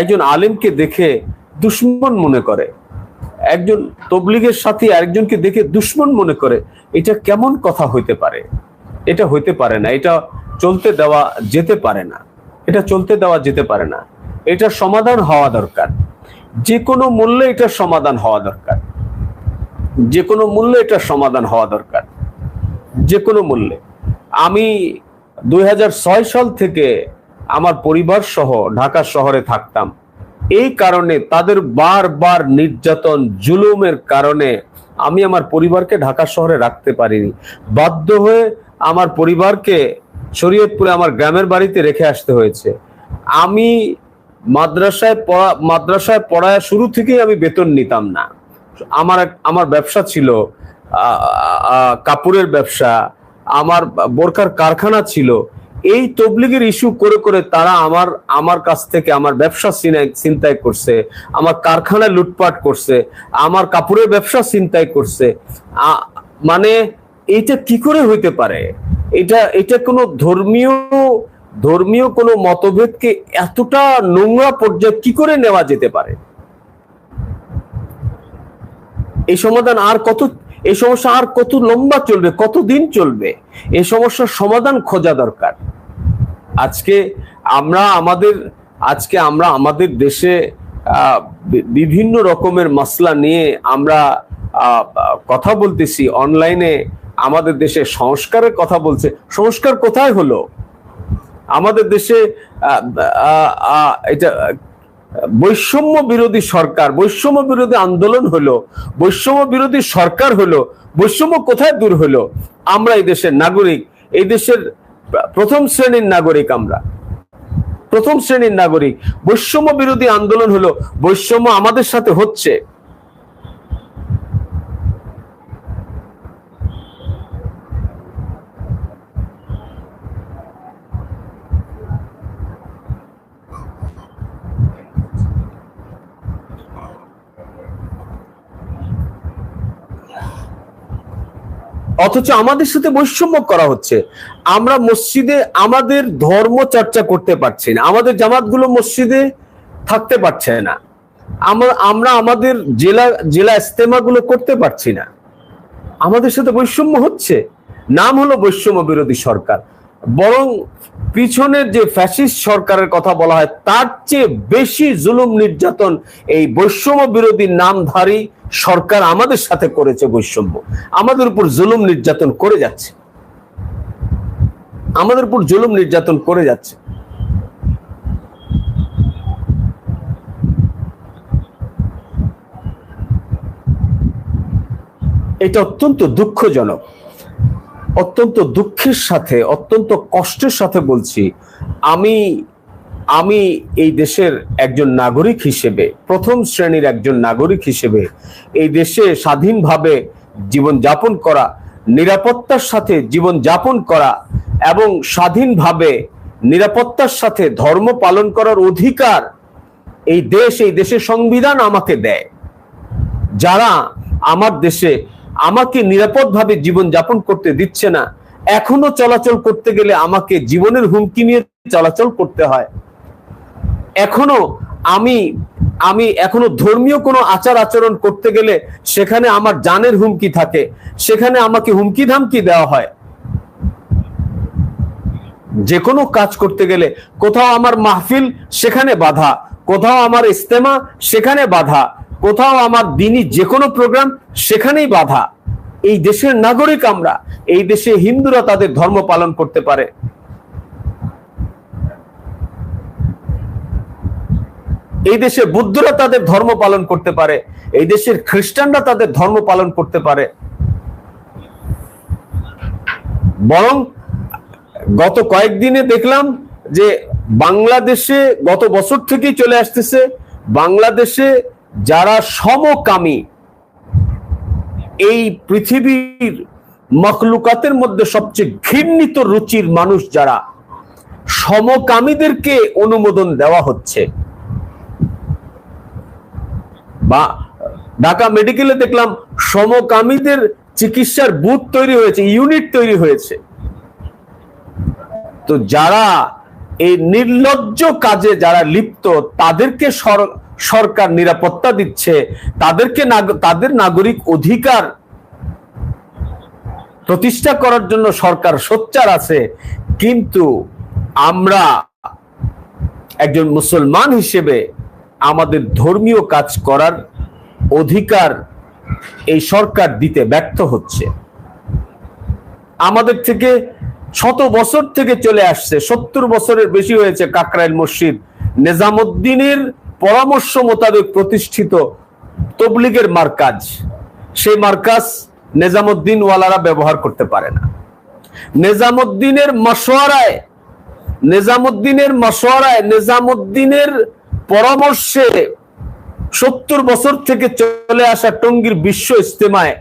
একজন আলেমকে দেখে দুশ্মন মনে করে, একজন তবলিগের সাথী আরেকজনকে দেখে দুশ্মন মনে করে। এটা কেমন কথা হইতে পারে? এটা হইতে পারে না, এটা চলতে দেওয়া যেতে পারে না, এটা চলতে দেওয়া যেতে পারে না। এটা সমাধান হওয়া দরকার, যে কোনো মূল্যে এটা সমাধান হওয়া দরকার, যে কোনো মূল্যে এটা সমাধান হওয়া দরকার, যে কোনো মূল্যে। আমি 2006 সাল থেকে আমার পরিবার সহ ঢাকা শহরে থাকতাম। এই কারণে তাদের বারবার নির্যাতন জুলুমের কারণে আমি আমার পরিবারকে ঢাকা শহরে রাখতে পারিনি। বাধ্য হয়ে আমার পরিবারকে শরীয়তপুরে আমার গ্রামের বাড়িতে রেখে আসতে হয়েছে। আমি মাদ্রাসায় পড়ায় শুরু থেকেই আমি বেতন নিতাম না। আমার ব্যবসা ছিল কাপড়ের ব্যবসা, আমার বোরকার কারখানা ছিল। এই তবলিগের ইস্যু করে করে তারা আমার কাছ থেকে আমার ব্যবসা ছিনতাই করছে, আমার কারখানায় লুটপাট করছে, আমার কাপড়ের ব্যবসা ছিনতাই করছে। মানে এটা কি করে হইতে পারে? এটা কোনো ধর্মীয় কোনো মতভেদকে এতটা নোংরা পর্যায়ে কি করে নেওয়া যেতে পারে? এই সমস্যা আর কত লম্বা চলবে, কতদিন চলবে? এই সমস্যার সমাধান খোঁজা দরকার। আজকে আমরা আমাদের দেশে বিভিন্ন রকমের মাসলা নিয়ে আমরা কথা বলতেছি, অনলাইনে আমাদের দেশে সংস্কারের কথা বলছে। সংস্কার কোথায় হলো? আমাদের দেশে এটা বৈষম্য বিরোধী সরকার, বৈষম্য বিরোধী আন্দোলন হলো, বৈষম্য বিরোধী সরকার হলো, বৈষম্য কোথায় দূর হলো? আমরা এই দেশের নাগরিক, এই দেশের প্রথম শ্রেণীর নাগরিক, আমরা প্রথম শ্রেণীর নাগরিক। বৈষম্য বিরোধী আন্দোলন হলো, বৈষম্য আমাদের সাথে হচ্ছে। অথচ আমাদের সাথে বৈষম্য করা হচ্ছে। আমরা মসজিদে আমাদের ধর্ম চর্চা করতে পারছি না, আমাদের জামাতগুলো মসজিদে থাকতে পারছে না, আমরা আমাদের জেলা ইস্তেমাগুলো করতে পারছি না। আমাদের সাথে বৈষম্য হচ্ছে। নাম হলো বৈষম্য বিরোধী সরকার, বরং পিছনের যে ফ্যাসিস্ট সরকারের কথা বলা হয় তার চেয়ে বেশি জুলুম নির্যাতন এই বৈষম্য বিরোধী নামধারী সরকার আমাদের সাথে করেছে। বৈষম্য আমাদের উপর জুলুম নির্যাতন করে যাচ্ছে, আমাদের উপর জুলুম নির্যাতন করে যাচ্ছে। এটা অত্যন্ত দুঃখজনক, অত্যন্ত দুঃখের সাথে, অত্যন্ত কষ্টের সাথে বলছি। আমি এই দেশের একজন নাগরিক হিসেবে, প্রথম শ্রেণীর একজন নাগরিক হিসেবে এই দেশে স্বাধীনভাবে জীবনযাপন করা, নিরাপত্তার সাথে জীবনযাপন করা এবং স্বাধীনভাবে নিরাপত্তার সাথে ধর্ম পালন করার অধিকার এই দেশের সংবিধান আমাকে দেয়। যারা আমার দেশে আমাকে নিরাপদভাবে জীবনযাপন করতে দিচ্ছে না, এখনো চলাচল করতে গেলে আমাকে জীবনের হুমকি নিয়ে চলাচল করতে হয়। এখনো ধর্মীয় কোনো আচার আচরণ করতে গেলে সেখানে আমার জানের হুমকি থাকে, সেখানে আমাকে হুমকি ধামকি দেওয়া হয়। যে কোনো কাজ করতে গেলে কোথাও আমার মাহফিল, সেখানে বাধা, কোথাও আমার ইস্তেমা, সেখানে বাধা, কোথাও আমার দিনী যে কোনো প্রোগ্রাম, সেখানেই বাধা। এই দেশের নাগরিক আমরা। এই দেশে হিন্দুরা তাদের ধর্ম পালন করতে পারে, এই দেশে বুদ্ধরা তাদের ধর্ম পালন করতে পারে, এই দেশের খ্রিস্টানরা তাদের ধর্ম পালন করতে পারে। বরং গত কয়েকদিনে দেখলাম যে বাংলাদেশে গত বছর থেকেই চলে আসতেছে, বাংলাদেশে যারা সমকামী, এই পৃথিবীর মখলুকাতের মধ্যে সবচেয়ে ঘৃণিত রুচির মানুষ যারা, সমকামীদেরকে অনুমোদন দেওয়া হচ্ছে। বা ঢাকা মেডিকেলে দেখলাম সমকামীদের চিকিৎসার বুথ তৈরি হয়েছে, ইউনিট তৈরি হয়েছে। তো যারা এই নির্লজ্জ কাজে যারা লিপ্ত, তাদেরকে সরকার নিরাপত্তা দিচ্ছে, তাদেরকে তাদের নাগরিক অধিকার প্রতিষ্ঠা করার জন্য সরকার সোচ্চার আছে। কিন্তু আমরা একজন মুসলমান হিসেবে আমাদের ধর্মীয় কাজ করার অধিকার এই সরকার দিতে ব্যর্থ হচ্ছে। আমাদের থেকে শত বছর থেকে চলে আসছে, 70 বছরের বেশি হয়েছে কাকরাইল মসজিদ নিজামুদ্দিনের পরামর্শ মোতাবেক প্রতিষ্ঠিত তবলিগের মার্কাজ। সেই মার্কাজ নিজামুদ্দিন ওয়ালারা ব্যবহার করতে পারে না। নিজামুদ্দিনের মশওয়ারায় নিজামুদ্দিনের পরামর্শে 70 বছর থেকে চলে আসা টঙ্গীর বিশ্ব ইজতেমায়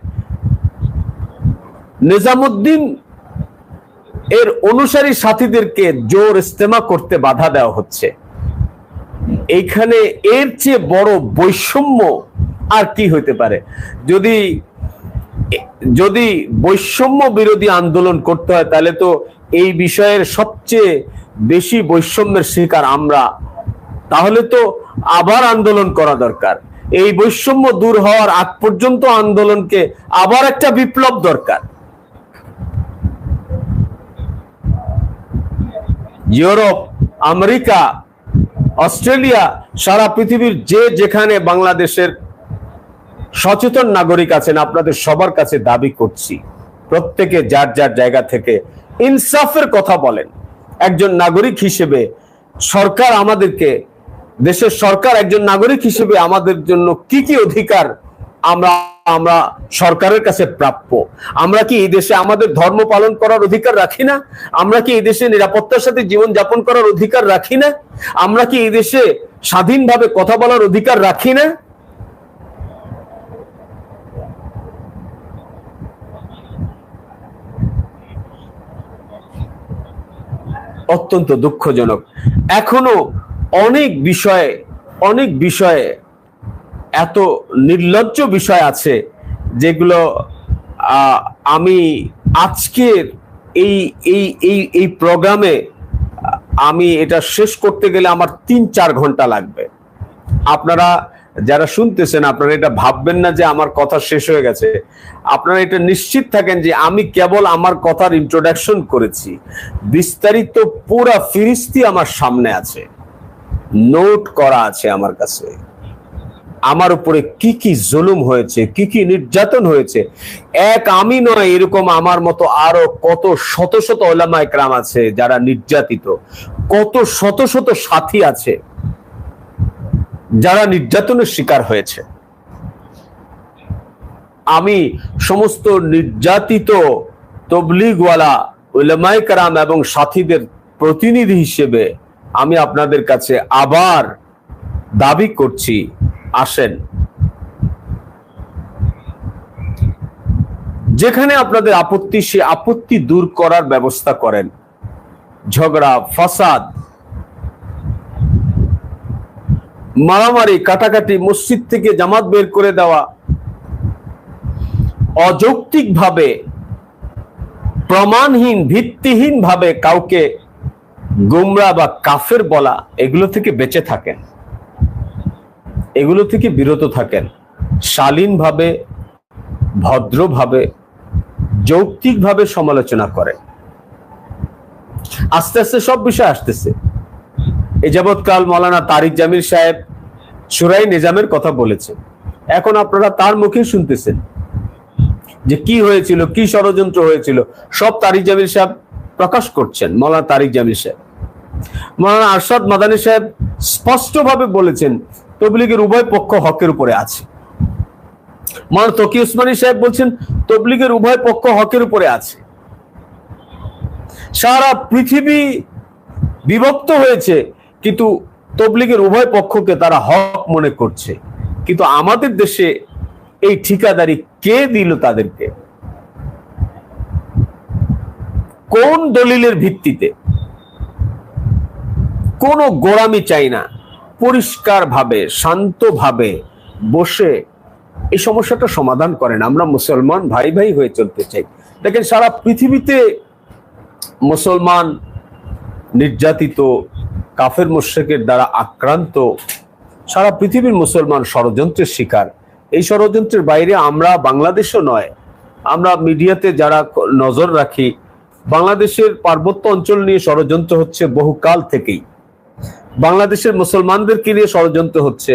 নিজামুদ্দিন এর অনুসারী সাথীদেরকে জোর ইজতেমা করতে বাধা দেওয়া হচ্ছে। এইখানে এর চেয়ে বড় বৈষম্য আর কি হইতে পারে? যদি বৈষম্য বিরোধী আন্দোলন করতে হয়, তাহলে তো এই বিষয়ের সবচেয়ে বেশি বৈষম্যের শিকার আমরা। তাহলে তো আবার আন্দোলন করা দরকার। এই বৈষম্য দূর হওয়ার আগ পর্যন্ত আন্দোলনকে আবার একটা বিপ্লব দরকার। ইউরোপ, আমেরিকা, অস্ট্রেলিয়া, সারা পৃথিবীর যেখানে বাংলাদেশের সচেতন নাগরিক আছেন, আপনাদের সবার কাছে দাবি করছি, প্রত্যেকে যার যার জায়গা থেকে ইনসাফের কথা বলেন। একজন নাগরিক হিসেবে সরকার আমাদেরকে, দেশের সরকার একজন নাগরিক হিসেবে আমাদের জন্য কি কি অধিকার আমরা সরকারের কাছে প্রাপ্য। আমরা কি এই দেশে আমাদের ধর্ম পালন করার অধিকার রাখি না? আমরা কি এই দেশে নিরাপত্তার সাথে জীবন যাপন করার অধিকার রাখি না? আমরা কি এই দেশে স্বাধীনভাবে কথা বলার অধিকার রাখি না? অত্যন্ত দুঃখজনক। এখনো অনেক বিষয়ে এত নির্লজ্জ বিষয় আছে যেগুলো আমি আজকের এই প্রোগ্রামে আমি এটা শেষ করতে গেলে আমার 3-4 ঘন্টা লাগবে। আপনারা যারা শুনতেছেন, আপনারা এটা ভাববেন না যে আমার কথা শেষ হয়ে গেছে। আপনারা এটা নিশ্চিত থাকেন যে আমি কেবল আমার কথার ইন্ট্রোডাকশন করেছি। বিস্তারিত পুরা ফিরিস্তি আমার সামনে আছে, নোট করা আছে আমার কাছে। আমার উপরে কি কি জুলুম হয়েছে, কি কি নির্যাতন হয়েছে, আমি নয়, এরকম আমার মতো আরো কত শত শত উলামায়ে কেরাম আছে যারা নির্যাতিত, কত শত শত সাথী আছে যারা নির্যাতনের শিকার হয়েছে। আমি সমস্ত নির্যাতিত তবলিগওয়ালা উলামায়ে কেরাম এবং সাথীদের প্রতিনিধি হিসেবে আমি আপনাদের কাছে আবার দাবি করছি, আসেন, যেখানে আপনাদের আপত্তি, সে আপত্তি দূর করার ব্যবস্থা করেন। ঝগড়া, ফাসাদ, মারামারি, কাটাকাটি, মসজিদ থেকে জামাত বের করে দেওয়া, অযৌক্তিকভাবে, প্রমাণহীন, ভিত্তিহীন ভাবে কাউকে গোমরা বা কাফের বলা, এগুলো থেকে বেঁচে থাকেন, এগুলো থেকে বিরত থাকেন। শালীনভাবে, ভদ্রভাবে, যৌক্তিকভাবে সমালোচনা করেন। আস্তে আস্তে সব বিষয় আসতেছে। এই যাবৎকাল মৌলানা তারিক জামিল সাহেব শুরাই নিজামের কথা বলেছেন। এখন আপনারা তার মুখে শুনতেছেন যে কি হয়েছিল, কি ষড়যন্ত্র হয়েছিল, সব তারিক জামিল সাহেব প্রকাশ করছেন। মৌলানা তারিক জামিল সাহেব, মৌলানা আরশাদ মাদানী সাহেব স্পষ্টভাবে বলেছেন তবলিগের উভয় পক্ষ হকের উপরে আছে। মৌলানা তকি উসমানী সাহেব বলছেন তবলিগের উভয় পক্ষ হকের উপরে আছে। সারা পৃথিবী বিভক্ত হয়েছে, কিন্তু তবলিগের উভয় পক্ষকে তারা হক মনে করছে। কিন্তু আমাদের দেশে এই ঠিকাদারি কে দিল তাদেরকে? কোন দলিলের ভিত্তিতে? কোনো গোড়ামি চাই না, পরিষ্কার ভাবে, শান্তভাবে বসে এই সমস্যাটা সমাধান করেন। আমরা মুসলমান ভাই ভাই হয়ে চলতে চাই। দেখেন, সারা পৃথিবীতে মুসলমান নির্যাতিত, কাফের মুশরিকের দ্বারা আক্রান্ত, সারা পৃথিবীর মুসলমান ষড়যন্ত্রের শিকার। এই ষড়যন্ত্রের বাইরে আমরা বাংলাদেশও নয়, আমরা মিডিয়াতে যারা নজর রাখি, বাংলাদেশের পার্বত্য অঞ্চল নিয়ে ষড়যন্ত্র হচ্ছে বহুকাল থেকেই। বাংলাদেশের মুসলমানদেরকে নিয়ে ষড়যন্ত্র হচ্ছে,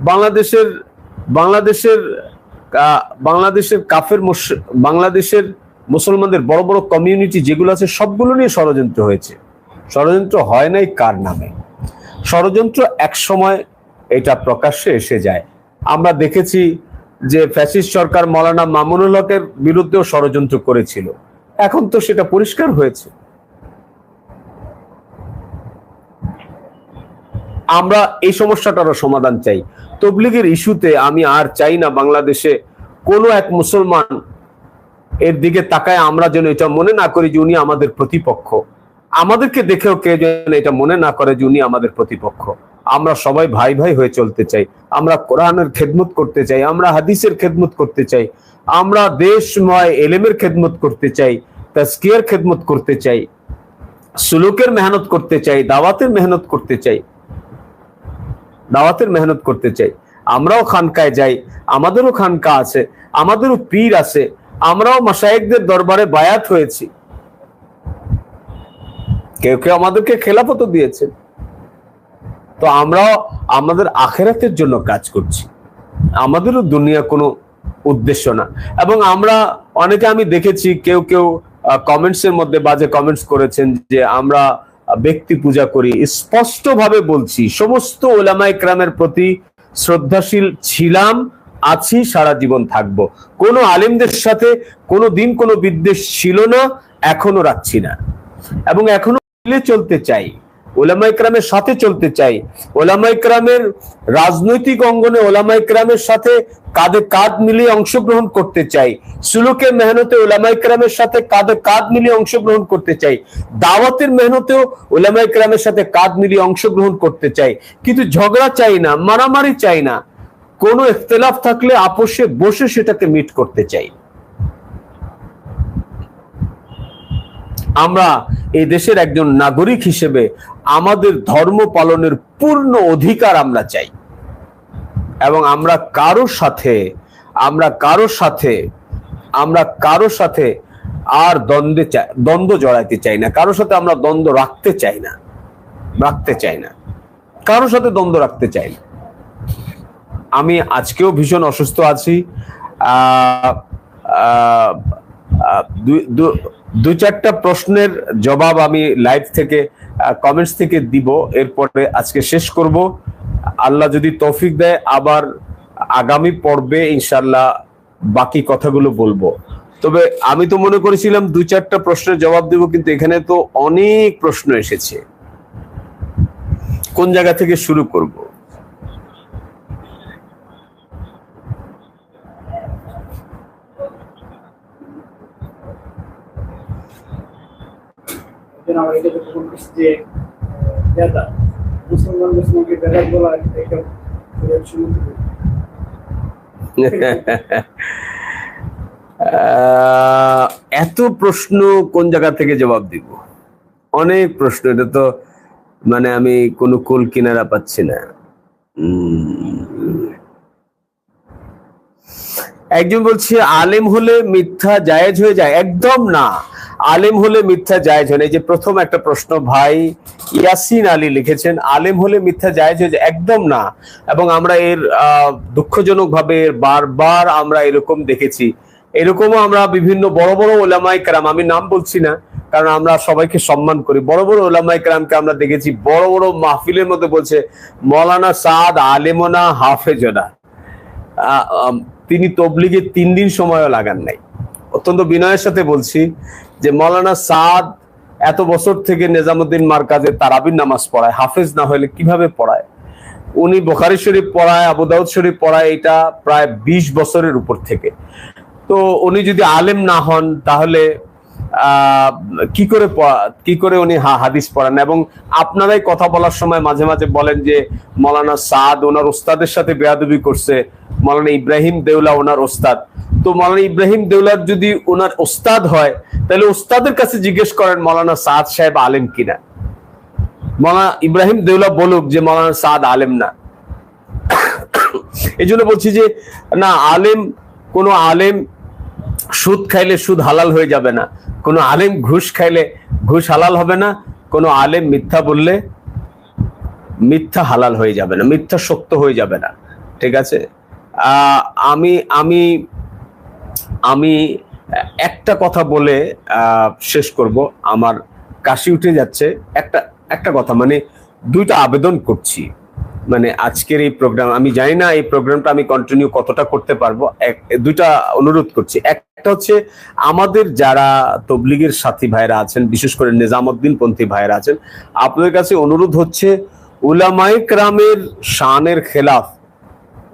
বাংলাদেশের বাংলাদেশের মুসলমানদের বড় বড় কমিউনিটি যেগুলো আছে সবগুলো নিয়ে ষড়যন্ত্র হয়েছে। ষড়যন্ত্র হয় নাই কার নামে? ষড়যন্ত্র এক সময় এটা প্রকাশ্যে এসে যায়। আমরা দেখেছি যে ফ্যাসিস্ট সরকার মৌলানা মামুনুল হকের বিরুদ্ধেও ষড়যন্ত্র করেছিল, এখন তো সেটা পরিষ্কার হয়েছে। আমরা এই সমস্যাটারও সমাধান চাই। তবলিগের ইস্যুতে আমি আর চাই না বাংলাদেশে কোনো এক মুসলমান এর দিকে তাকায় আমরা যেন এটা মনে না করি যে উনি আমাদের প্রতিপক্ষ, আমাদেরকে দেখেও কেউ যেন এটা মনে না করে যে উনি আমাদের প্রতিপক্ষ। আমরা সবাই ভাই ভাই হয়ে চলতে চাই, আমরা কোরআনের খেদমত করতে চাই, আমরা হাদিসের খেদমত করতে চাই, আমরা দেশময় এলেমের খেদমত করতে চাই, তাজকিয়ার খেদমত করতে চাই, সুলুকের মেহনত করতে চাই, দাওয়াতের মেহনত করতে চাই, আমরাও খানকায় যাই, আমাদেরও খানকা আছে, আমাদেরও পীর আছে, আমরাও মাশায়েখদের দরবারে বায়াত হয়েছি, কেউ কেউ আমাদেরকে খেলাফতও দিয়েছে। তো আমরাও আমাদের আখিরাতের জন্য কাজ করছি, আমাদেরও দুনিয়া কোনো উদ্দেশ্য না। এবং আমরা অনেকে, আমি দেখেছি কেউ কেউ কমেন্টসের মধ্যে বাজে কমেন্টস করেছেন যে আমরা ব্যক্তি পূজা করি। স্পষ্টভাবে বলছি, সমস্ত উলামায়ে কেরামের প্রতি শ্রদ্ধাশীল ছিলাম, আছি, সারা জীবন থাকবো। কোনো আলেমদের সাথে কোনো দিন কোনো বিদ্বেষ ছিল না, এখনো রাখছি না, এবং এখনো মিলে চলতে চাই, উলামায়ে কেরামের সাথে চলতে চাই। উলামায়ে কেরামের রাজনৈতিক অঙ্গনে উলামায়ে কেরামের সাথে কাঁধে কাঁধ মিলিয়ে অংশগ্রহণ করতে চাই, সুলুকে মেহনতে উলামায়ে কেরামের সাথে কাঁধে কাঁধ মিলিয়ে অংশগ্রহণ করতে চাই, দাওয়াতের মেহনতেও উলামায়ে কেরামের সাথে কাঁধ মিলিয়ে অংশগ্রহণ করতে চাই। কিন্তু ঝগড়া চাই না, মারামারি চাই না, কোনো ইখতিলাফ থাকলে আপোষে বসে সেটাকে মিট করতে চাই। আমরা এই দেশের একজন নাগরিক হিসেবে আমাদের ধর্ম পালনের পূর্ণ অধিকার আমরা চাই, এবং আমরা কারোর সাথে আর দ্বন্দ্ব জড়াইতে চাই না, কারোর সাথে আমরা দ্বন্দ্ব রাখতে চাই না, কারোর সাথে দ্বন্দ্ব রাখতে চাই না। আমি আজকেও ভীষণ অসুস্থ আছি, দু চারটা প্রশ্নের জবাব আমি লাইভ থেকে, কমেন্টস থেকে দিব, এরপরে আজকে শেষ করব। আল্লাহ যদি তৌফিক দেয় আবার আগামী পর্বে ইনশাল্লাহ বাকি কথাগুলো বলবো। তবে আমি তো মনে করেছিলাম দু চারটা প্রশ্নের জবাব দিব, কিন্তু এখানে তো অনেক প্রশ্ন এসেছে, কোন জায়গা থেকে শুরু করব? এত প্রশ্ন কোন জায়গা থেকে জবাব দিব? অনেক প্রশ্ন, এটা তো মানে আমি কোনো কুল কিনারা পাচ্ছি না। একজন বলছে আলেম হলে মিথ্যা জায়েজ হয়ে যায়। একদম না, আলেম হলে মিথ্যা জায়েজ হয় না। এই যে প্রথম একটা প্রশ্ন ভাই ইয়াসিন আলী লিখেছেন, আলেম হলে মিথ্যা জায়েজ হয়ে যায়, একদম না। এবং আমরা এর দুঃখজনক ভাবে বারবার আমরা এরকম দেখেছি। এরকমও আমরা বিভিন্ন বড় বড় উলামায়ে কেরাম, আমি নাম বলছি না কারণ আমরা সবাইকে সম্মান করি, বড় বড় উলামায়ে কেরামকে আমরা দেখেছি বড় বড় মাহফিলের মধ্যে বলছে মৌলানা সাদ আলেমনা হাফেজনা। তিনি তবলিগে 3 দিন সময়ও লাগান নাই। অত্যন্ত বিনয়ের সাথে বলছি যে মৌলানা সাদ এত বছর থেকে নিজামুদ্দিন মার্কাজে তারাবির নামাজ পড়ায়, হাফেজ না হলে কিভাবে পড়ায়? উনি বুখারী শরীফ পড়ায়, আবু দাউদ শরীফ পড়ায়, এটা প্রায় 20 বছরের উপর থেকে। তো উনি যদি আলেম না হন তাহলে কি করে উনি হাদিস পড়ান? এবং আপনারাই কথা বলার সময় মাঝে মাঝে বলেন যে মৌলানা সাদ ওনার উস্তাদের সাথে বেয়াদবি করছে, মাওলানা ইব্রাহিম দেওলা ওনার ওস্তাদ। তো মাওলানা ইব্রাহিম দেওলার যদি ওনার ওস্তাদ হয়, তাহলে ওস্তাদের কাছে জিজ্ঞেস করেন মাওলানা সাদ সাহেব আলেম কিনা। মাওলানা ইব্রাহিম দেওলা বলুক যে মাওলানা সাদ আলেম না। এই জন্য বলছি যে না, আলেম, কোন আলেম সুদ খাইলে সুদ হালাল হয়ে যাবে না, কোন আলেম ঘুষ খাইলে ঘুষ হালাল হবে না, কোন আলেম মিথ্যা বললে মিথ্যা হালাল হয়ে যাবে না, মিথ্যা সত্য হয়ে যাবে না। ঠিক আছে, আমি আমি আমি একটা কথা বলে শেষ করব, আমার কাশি উঠে যাচ্ছে। একটা কথা, মানে দুইটা আবেদন করছি। মানে আজকের এই প্রোগ্রাম, আমি জানি না এই প্রোগ্রামটা আমি কন্টিনিউ কতটা করতে পারবো। দুইটা অনুরোধ করছি। একটা হচ্ছে আমাদের যারা তবলিগের সাথী ভাইরা আছেন, বিশেষ করে নিজামুদ্দিন পন্থী ভাইরা আছেন, আপনাদের কাছে অনুরোধ হচ্ছে উলামায়ে কেরামের শানের খেলাফ,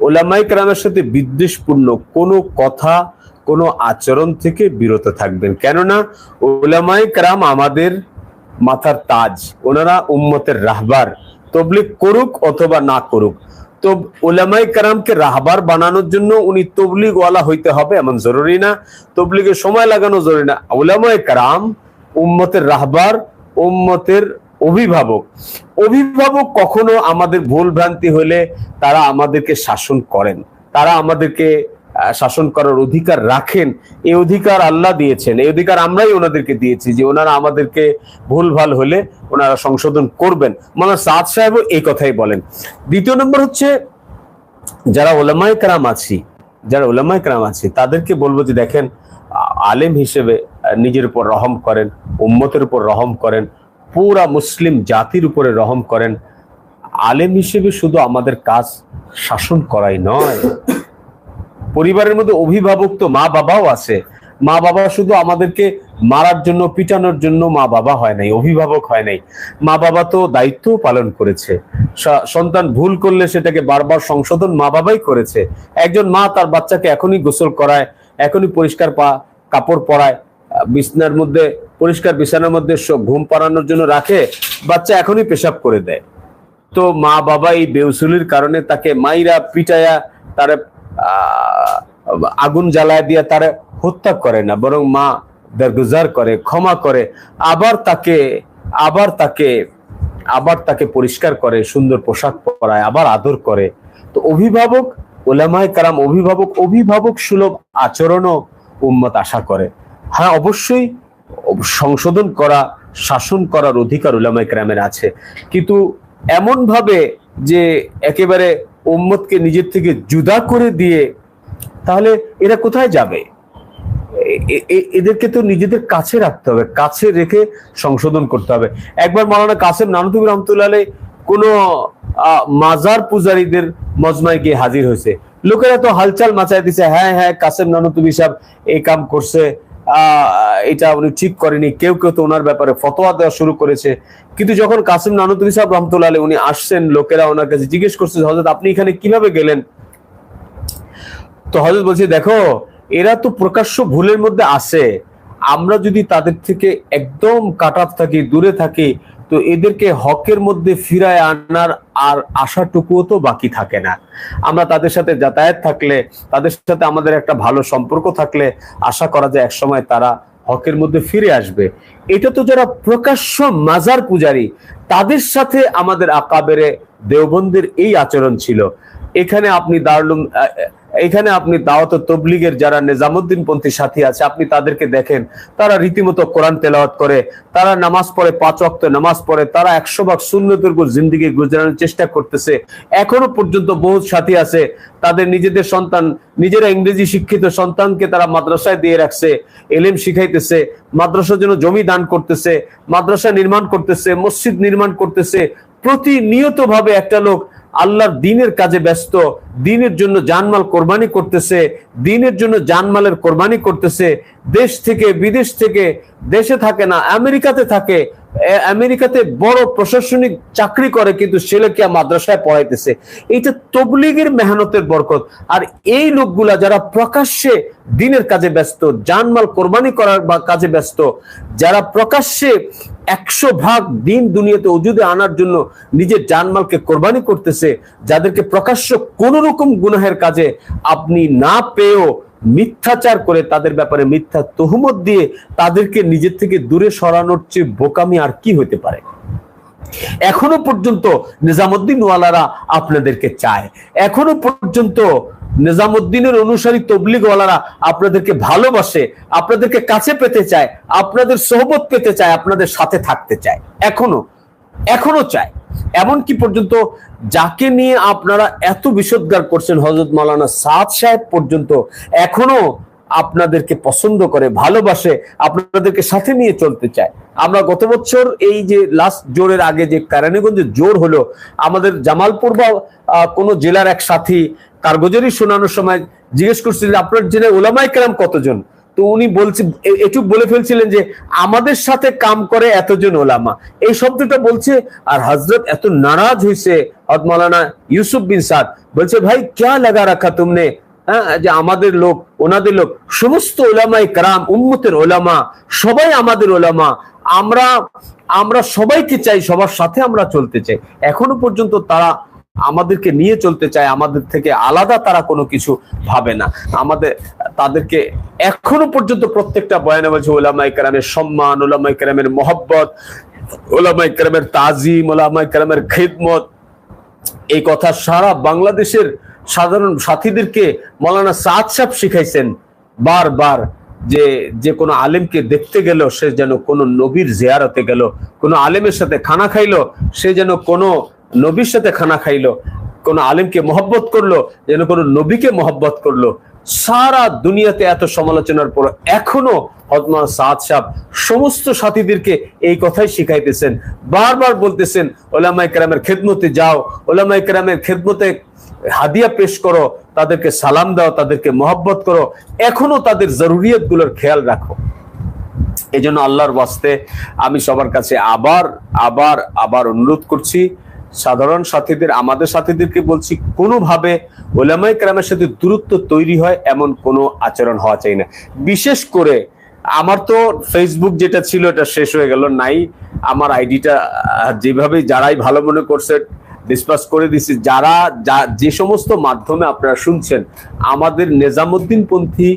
উলামায়ে কেরামের সাথে বিদ্বেষপূর্ণ কোনো কথা, কোনো আচরণ থেকে বিরত থাকবেন। কেননা উলামায়ে কেরাম আমাদের মাথার তাজ, ওনারা উম্মতের রাহবার। তবলিগ করুক অথবা না করুক, তো উলামায়ে কেরামকে রাহবার বানানোর জন্য উনি তবলিগ ওয়ালা হইতে হবে এমন জরুরি না, তবলিগের সময় লাগানো জরুরি না। উলামায়ে কেরাম উম্মতের রাহবার, উম্মতের অভিভাবক। অভিভাবক কখনো আমাদের ভুল ভ্রান্তি হলে তারা আমাদেরকে শাসন করেন, তারা আমাদেরকে শাসন করার অধিকার রাখেন। এই অধিকার আল্লাহ দিয়েছেন, এই অধিকার আমরাই ওনাদেরকে দিয়েছি যে ওনারা আমাদেরকে ভুলভাল হলে ওনারা সংশোধন করবেন। মাওলানা সাদ সাহেবও এই কথাই বলেন। দ্বিতীয় নম্বর হচ্ছে যারা উলামায়ে কেরাম আছি তাদেরকে বলবো যে দেখেন, আলেম হিসেবে নিজের উপর রহম করেন, উম্মতের উপর রহম করেন, পুরা মুসলিম জাতির উপরে রহম করেন। আলেম হিসেবে শুধু আমাদের কাজ শাসন করাই নয়, পরিবারের মধ্যে অভিভাবক তো মা বাবাও আছে। মা বাবা শুধু আমাদেরকে মারার জন্য, পিটানোর জন্য মা বাবা হয় নাই, অভিভাবক হয় নাই। মা বাবা তো দায়িত্ব পালন করেছে। সন্তান ভুল করলে সেটাকে বারবার সংশোধন মা বাবাই করেছে। একজন মা তার বাচ্চাকে এখনই গোসল করায়, এখনই পরিষ্কার কাপড় পরায়, বিছানার মধ্যে পরিষ্কার বিছানার মধ্যে ঘুম পাড়ানোর জন্য রাখে, বাচ্চা এখনই পেশাব করে দেয়। তো মা বাবা এই বেউসুলির কারণে তাকে মাইরা পিটায়া তার আগুন জ্বালায় দিয়ে তার হত্যা করে না, বরং মা দরগুজার করে, ক্ষমা করে, আবার তাকে পরিষ্কার করে, সুন্দর পোশাক পরায়, আবার আদর করে। তো অভিভাবক, উলামায়ে কেরাম অভিভাবক সুলভ আচরণও উম্মত আশা করে। হ্যাঁ, অবশ্যই সংশোধন করা, শাসন করার অধিকার উলামায়ে কেরামের আছে, কিন্তু এমন ভাবে যে একেবারে উম্মতকে নিজের থেকে জুদা করে দিয়ে, তাহলে এরা কোথায় যাবে? এদেরকে তো নিজেদের কাছে রাখতে হবে, কাছে রেখে সংশোধন করতে হবে। একবার মাওলানা কাসেম নানুতুবি রহমতুল্লাহ আলাইহি কোন মাজার পূজারীদের মজমায় গিয়ে হাজির হয়েছে। লোকেরা তো হালচাল মাচায় দিছে, হ্যাঁ হ্যাঁ কাসেম নানুতুবি সাহেব এই কাম করছে, এটা উনি ঠিক করেনি। কেউ কেউ তো ওনার ব্যাপারে ফতোয়া দেওয়া শুরু করেছে। কিন্তু যখন কাসেম নানুতুবি সাহেব রহমতুল্লাহ আলাইহি উনি আসছেন, লোকেরা ওনার কাছে জিজ্ঞেস করছে, হযরত আপনি এখানে কিভাবে গেলেন? তো হযরত বলছে, দেখো এরা তো প্রকাশ্য ভুলের মধ্যে আছে, আমরা যদি তাদের থেকে একদম কাট অফ থাকি, দূরে থাকি, তো এদেরকে হকের মধ্যে ফিরায় আনার আর আশাটুকুও তো বাকি থাকে না। আমরা তাদের সাথে যাতায়াত থাকলে, তাদের সাথে আমাদের একটা ভালো সম্পর্ক থাকলে আশা করা যায় একসময় তারা হকের মধ্যে ফিরে আসবে। এটা তো যারা প্রকাশ্য মাজার পূজারী, তাদের সাথে আমাদের আকাবেরে দেওবন্দের এই আচরণ ছিল। এখানে আপনি দাওয়াত তবলিগের যারা নিজামুদ্দিন পন্থী সাথী আছে, আপনি তাদেরকে দেখেন, তারা রীতিমতো কোরআন তেলাওয়াত করে, তারা নামাজ পড়ে, 5 ওয়াক্ত নামাজ পড়ে, তারা 100 ভাগ সুন্নতের উপর জিন্দেগি গুজারানোর চেষ্টা করতেছে। এখনো পর্যন্ত বহু সাথী আছে তাদের নিজেদের সন্তান, নিজেরা ইংরেজি শিক্ষিত সন্তানকে তারা মাদ্রাসায় দিয়ে রাখছে, এলেম শিখাইতেছে, মাদ্রাসার জন্য জমি দান করতেছে, মাদ্রাসা নির্মাণ করতেছে, মসজিদ নির্মাণ করতেছে। প্রতিনিয়ত ভাবে একটা লোক আল্লাহর দ্বীনের কাজে ব্যস্ত, দ্বীনের জন্য জানমাল কোরবানি করতেছে, দ্বীনের জন্য জানমালের কোরবানি করতেছে। দেশ থেকে বিদেশ থেকে, দেশে থাকে না, আমেরিকাতে থাকে, আমেরিকাতে বড় প্রশাসনিক চাকরি করে, কিন্তু ছেলেকে মাদ্রাসায় পড়াইতেছে। এইটা তবলিগের মেহনতের বরকত। আর এই লোকগুলা যারা প্রকাশ্যে দ্বীনের কাজে ব্যস্ত, জানমাল কোরবানি করার কাজে ব্যস্ত, যারা প্রকাশ্যে 100 ভাগ দিন দুনিয়াতে ওজুদে আনার জন্য নিজের জানমালকে কোরবানি করতেছে, যাদেরকে প্রকাশ্য কোন রকম গুনাহের কাজে আপনি না পেয়েও মিথ্যাচার করে তাদের ব্যাপারে মিথ্যা তহমত দিয়ে তাদেরকে নিজের থেকে দূরে সরানোর চেয়ে বোকামি আর কি হতে পারে? এখনো পর্যন্ত নিজামুদ্দিন ওয়ালারা আপনাদেরকে চায়, এখনো পর্যন্ত নিজামুদ্দিনের অনুসারী তবলিগ ওয়ালারা আপনাদেরকে ভালোবাসে, আপনাদেরকে কাছে পেতে চায়, আপনাদের সোহবত পেতে চায়, আপনাদের সাথে থাকতে চায়, এখনো চায়। এমনকি পর্যন্ত যাকে নিয়ে আপনারা এত বিষোদ্গার করছেন, হযরত মাওলানা সাদ সাহেব পর্যন্ত এখনো আপনাদেরকে পছন্দ করে, ভালোবাসে, আপনাদেরকে সাথে নিয়ে চলতে চায়। আমরা গত বছর এই যে লাস্ট জোরের আগে যে কেরানীগঞ্জে জোর হলো, আমাদের জামালপুর বা কোনো জেলার এক সাথী কারগুজারি শোনানোর সময় জিজ্ঞেস করছিলেন আপনার জেলায় ওলামায়ে কেরাম কতজন? তো উনি এটুক বলে ফেলছিলেন যে আমাদের সাথে কাম করে এতজন ওলামা, এই শব্দটা বলছে। আর হযরত এত নারাজ হয়েছে, হযরত মাওলানা ইউসুফ বিন সাদ বলছে, ভাই ক্যা লাগা রাখা তুমনে, যে আমাদের লোক ওনাদের লোক, সমস্ত ওলামায়ে কেরাম উম্মতের ওলামা, সবাই আমাদের ওলামা, আমরা সবাইকে চাই, সবার সাথে আমরা চলতে চাই। এখনো পর্যন্ত তারা আমাদেরকে নিয়ে চলতে চায়, আমাদের থেকে আলাদা তারা কোনো কিছু ভাবে না। তাদেরকে এখনো পর্যন্ত প্রত্যেকটা বয়ানে বলছে ওলামায়ে কেরামের সম্মান, ওলামায়ে কেরামের মহব্বত, ওলামায়ে কেরামের তাজিম, ওলামায়ে কেরামের খিদমত। এই কথা সারা বাংলাদেশের সাধারণ সাথীদেরকে মাওলানা সাদ সাহেব শিখাইছেন বারবার, যে কোনো আলেমকে দেখতে গেল সে যেন কোনো নবীর জিয়ারতে গেল, কোনো আলেমের সাথে খানা খাইলো সে যেন কোনো নবীর সাথে খানা খাইলো, কোনো আলেমকে মহব্বত করলো যেন কোনো নবীকে মহব্বত করলো। সারা দুনিয়াতে এত সমালোচনার পর এখনো হযরত সাদ সাহেব সমস্ত সাথীদেরকে এই কথাই শিখাইতেছেন, বারবার বলতেছেন ওলামায়ে কেরামের খেদমতে যাও, ওলামায়ে কেরামের খেদমতে হাদিয়া পেশ করো, তাদেরকে সালাম দাও, তাদেরকে মহব্বত করো, এখনো তাদের জরুরিয়াত গুলোর খেয়াল রাখো। এই জন্য আল্লাহর ওয়াস্তে আমি সবার কাছে আবার অনুরোধ করছি, সাধারণ সাথীদের, আমাদের সাথীদেরকে বলছি, কোনোভাবে ওলামায়ে কেরামের সাথে দূরত্ব তৈরি হয় এমন কোনো আচরণ হওয়া চাই না। বিশেষ করে আমার তো ফেসবুক যেটা ছিল এটা শেষ হয়ে গেল, নাই। আমার আইডিটা যেভাবে যারাই ভালো মনে করছে ডিসপাস করে দিছি। যে সমস্ত মাধ্যমে আপনারা শুনছেন, আমাদের নিজামুদ্দিন পন্থী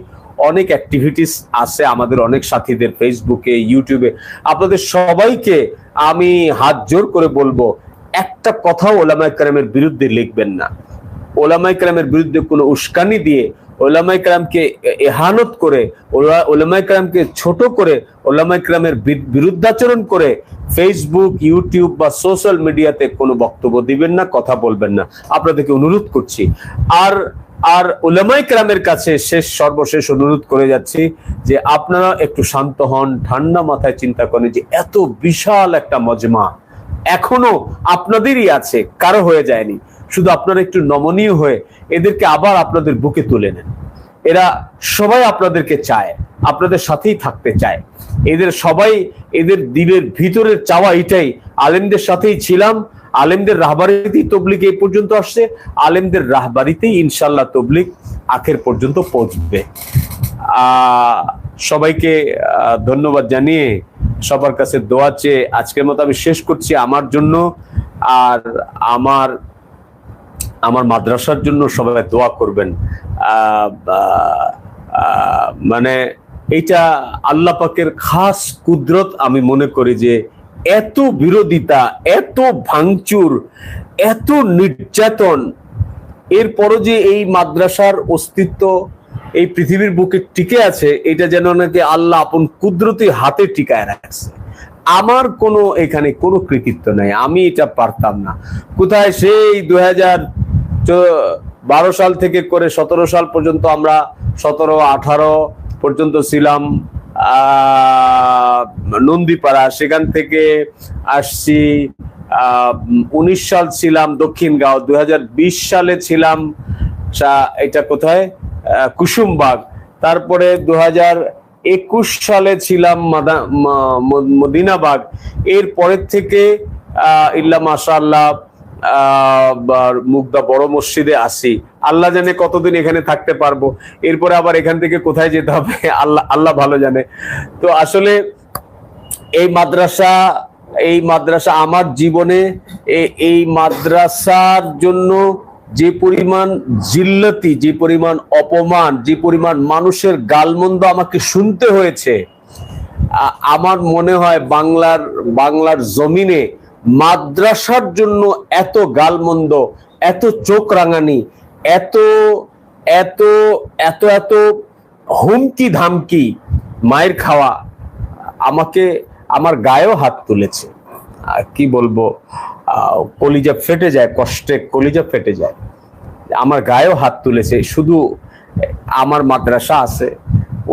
অনেক অ্যাক্টিভিটিস আছে, আমাদের অনেক সাথীদের ফেসবুকে, ইউটিউবে। আপনাদের সবাইকে আমি হাত জোর করে বলবো, একটা কথাও ওলামায়ে কেরামের বিরুদ্ধে লিখবেন না। ওলামায়ে কেরামের বিরুদ্ধে কোনো উস্কানি দিয়ে, ওলামায়ে কেরামকে ইহানত করে, ওলামায়ে কেরামকে ছোট করে, ওলামায়ে কেরামের বিরুদ্ধাচরণ করে ফেসবুক, ইউটিউব বা সোশ্যাল মিডিয়াতে কোনো বক্তব্য দিবেন না, কথা বলবেন না, আপনাদেরকে অনুরোধ করছি। আর ওলামায়ে কেরামের কাছে সর্বশেষ অনুরোধ করে যাচ্ছি যে আপনারা একটু শান্ত হন, ঠান্ডা মাথায় চিন্তা করেন যে এত বিশাল একটা মজমা এখনো আপনাদেরই আছে, কারো হয়ে যায়নি। শুধু আপনারা একটু নমনীয় হয়ে এদেরকে আবার আপনাদের বুকে তুলে নেন। এরা সবাই আপনাদেরকে চায়, আপনাদের সাথেই থাকতে চায়। এদের দিলের ভিতরের চাওয়া এটাই, আলেমদের সাথেই ছিলাম, আলেমদের রাহবারিতেই তবলিগ এই পর্যন্ত আসছে, আলেমদের রাহবারিতেই ইনশাআল্লাহ তবলিগ আখের পর্যন্ত পৌঁছবে। সবাইকে ধন্যবাদ জানিয়ে সবার কাছে দোয়া চেয়ে আজকের মতো আমি শেষ করছি। আমার জন্য আর আমার মাদ্রাসার জন্য সবাই দোয়া করবেন। মানে এইটা আল্লাহ পাকের খাস কুদরত আমি মনে করি, যে এত বিরোধিতা, এত ভাঙচুর, এত নির্যাতন, এরপরও যে এই মাদ্রাসার অস্তিত্ব এই পৃথিবীর বুকে টিকে আছে, এটা যেন নাকি আল্লাহ আপন কুদরতি হাতে টিকায় রাখছে। আমার এখানে কোনো কৃতিত্ব নাই, আমি এটা পারতাম না। কোথায় সেই 2012 সাল থেকে করে 17 সাল পর্যন্ত আমরা 17-18 পর্যন্ত ছিলাম নন্দীপাড়া, সেখান থেকে আসছি 19 সাল ছিলাম দক্ষিণগাঁও, 2020 সালে ছিলাম এটা কোথায়, কুসুমবাগ, তারপরে 2021 সালে ছিলাম মদিনাবাগ। এর পরের থেকে ইল্লা মাশাআল্লাহ মুগদা বড় মসজিদে আসি। আল্লাহ জানে কতদিন এখানে থাকতে পারবো, এরপরে আবার এখান থেকে কোথায় যেতে হবে আল্লাহ ভালো জানে। তো আসলে এই মাদ্রাসা আমার জীবনে এই মাদ্রাসার জন্য যে পরিমাণ জিল্লতি, যে পরিমাণ অপমান, যে পরিমাণ মানুষের গালমন্দ আমাকে শুনতে হয়েছে, আমার মনে হয় বাংলার জমিনে মাদ্রাসার জন্য এত গালমন্দ, এত চোখ রাঙানি, এত এত এত এত হুমকি ধামকি, মায়ের খাওয়া, আমাকে আমার গায়েও হাত তুলেছে। কি বলবো, কলিজা ফেটে যায়, কষ্টে কলিজা ফেটে যায়। আমার গায়েও হাত তুলেছে। শুধু আমার মাদ্রাসা আছে,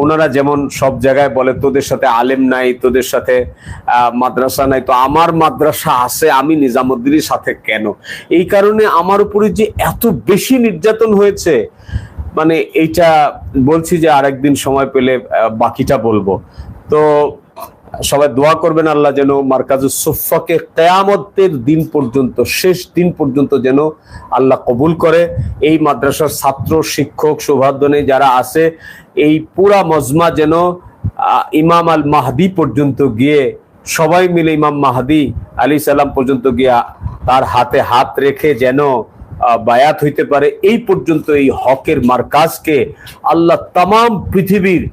ওনারা যেমন সব জায়গায় বলে তোদের সাথে আলেম নাই, তোদের সাথে মাদ্রাসা নাই, তো আমার মাদ্রাসা আছে, আমি নিজামুদ্দিনের সাথে কেন? এই কারণে আমার উপরে যে এত বেশি নির্যাতন হয়েছে, মানে এইটা বলছি যে আরেকদিন সময় পেলে বাকিটা বলবো। তো সবাই দোয়া করবেন আল্লাহ যেন মারকাজুস সুফফাকে কিয়ামতের দিন পর্যন্ত, শেষ দিন পর্যন্ত যেন আল্লাহ কবুল করে। এই মাদ্রাসার ছাত্র, শিক্ষক, সৌভাগ্যনে যারা আছে, এই পুরা মজমা যেন ইমাম আল মাহদি পর্যন্ত গিয়ে সবাই মিলে ইমাম মাহদি আলাইহিস সালাম পর্যন্ত গিয়ে তার হাতে হাত রেখে যেন বায়াত হইতে পারে। এই পর্যন্ত এই হকের মারকাজকে আল্লাহ তামাম পৃথিবীর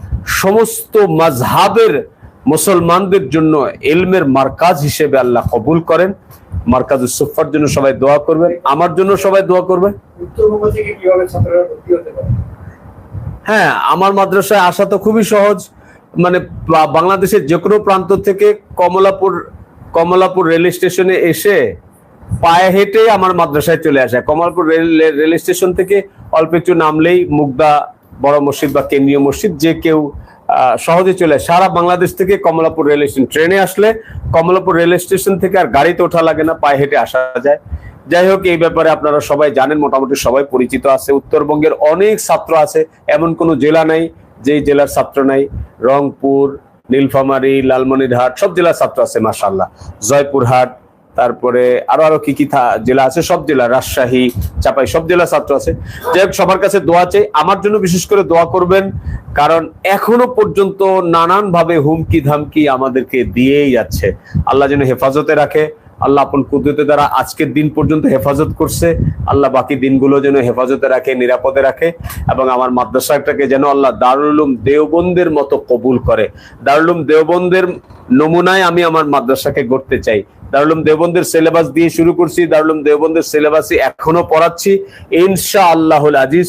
সমস্ত মাযহাবের মুসলমানদের জন্য ইলমের মারকাজ হিসেবে আল্লাহ কবুল করেন। মারকাজুস সুফফার জন্য সবাই দোয়া করবেন, আমার জন্য সবাই দোয়া করবেন। উত্তরবঙ্গ থেকে কিভাবে ছাত্ররা ভর্তি হতে পারে? হ্যাঁ, আমার মাদ্রাসায় আসা তো খুবই সহজ। মানে বাংলাদেশের যে কোনো প্রান্ত থেকে কমলাপুর রেল স্টেশনে এসে পায়ে হেঁটে আমার মাদ্রাসায় চলে আসে। কমলাপুর রেল স্টেশন থেকে অল্প একটু নামলেই মুগদা বড় মসজিদ বা কেন্দ্রীয় মসজিদ, যে কেউ সহজে চলে। সারা বাংলাদেশ থেকে কমলাপুর রেল স্টেশন, ট্রেনে আসলে কমলাপুর রেল স্টেশন থেকে আর গাড়িতে ওঠা লাগে না, পায়ে হেঁটে আসা যায়। যাই হোক, এই ব্যাপারে আপনারা সবাই জানেন, মোটামুটি সবাই পরিচিত আছে। উত্তরবঙ্গের অনেক ছাত্র আছে, এমন কোনো জেলা নাই যেই জেলার ছাত্র নাই। রংপুর, নীলফামারী, লালমনিরহাট সব জেলার ছাত্র আছে মাশাআল্লাহ। জয়পুরহাট, তারপরে আরো কি জেলা আছে, সব জেলা, রাজশাহী, চাপাই, সব জেলা ছাত্র আছে। যাই হোক, সবার কাছে দোয়া চাই, আমার জন্য বিশেষ করে দোয়া করবেন, কারণ এখনো পর্যন্ত নানান ভাবে হুমকি ধামকি আমাদেরকে দিয়েই যাচ্ছে। আল্লাহ যেন হেফাজতে রাখে। আল্লাহ আপন কুদরতে দ্বারা আজকের দিন পর্যন্ত হেফাজত করছে, আল্লাহ বাকি দিনগুলো যেন হেফাজতে রাখে, নিরাপদে রাখে, এবং আমার মাদ্রাসাটাকে যেন আল্লাহ দারুল উলুম দেওবন্দের মতো কবুল করে। দারুল উলুম দেওবন্দের নমুনায় আমি আমার মাদ্রাসাকে গড়তে চাই। দারুল উলুম দেওবন্দের সিলেবাস দিয়ে শুরু করছি, দারুল উলুম দেওবন্দের সিলেবাসই এখনো পড়াচ্ছি ইনশাআল্লাহুল আজিজ।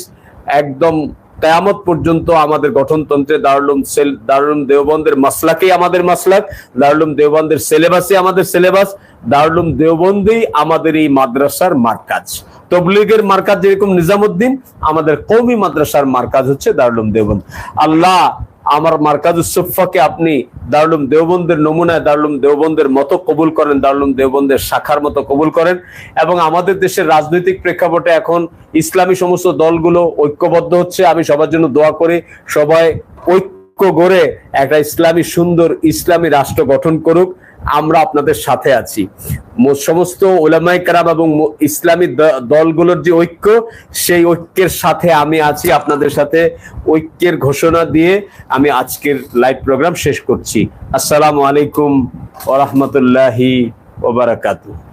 একদম কিয়ামত পর্যন্ত আমাদের গঠনতন্ত্রে দারুল উলুম দেওবন্দের মাসলাকেই আমাদের মাসলাক, দারুল উলুম দেওবন্দের সিলেবাসই আমাদের সিলেবাস, দারুল উলুম দেওবন্দেই আমাদের এই মাদ্রাসার মারকাজ। তবলিগের মারকাজ যেরকম নিজামুদ্দিন, আমাদের কওমি মাদ্রাসার মারকাজ হচ্ছে দারুল উলুম দেওবন্দ। আল্লাহ আমার মারকাজুস সুফফাকে আপনি দারুল উলুম দেওবন্দের নমুনায়, দারুল উলুম দেওবন্দের মতো কবুল করেন, দারুল উলুম দেওবন্দের শাখার মতো কবুল করেন। এবং আমাদের দেশের রাজনৈতিক প্রেক্ষাপটে এখন ইসলামী সমস্ত দলগুলো ঐক্যবদ্ধ হচ্ছে। আমি সবার জন্য দোয়া করি, সবাই ঐক্য গড়ে একটা ইসলামী, সুন্দর ইসলামী রাষ্ট্র গঠন করুক। আমরা আপনাদের সাথে আছি। সমস্ত উলামায়ে কেরাম এবং ইসলামী দলগুলোর যে ঐক্য, সেই ঐক্যের সাথে আমি আছি, আপনাদের সাথে ঐক্যের ঘোষণা দিয়ে আমি আজকের লাইভ প্রোগ্রাম শেষ করছি। আসসালামু আলাইকুম ওয়া রাহমাতুল্লাহি ওয়া বারাকাতুহু।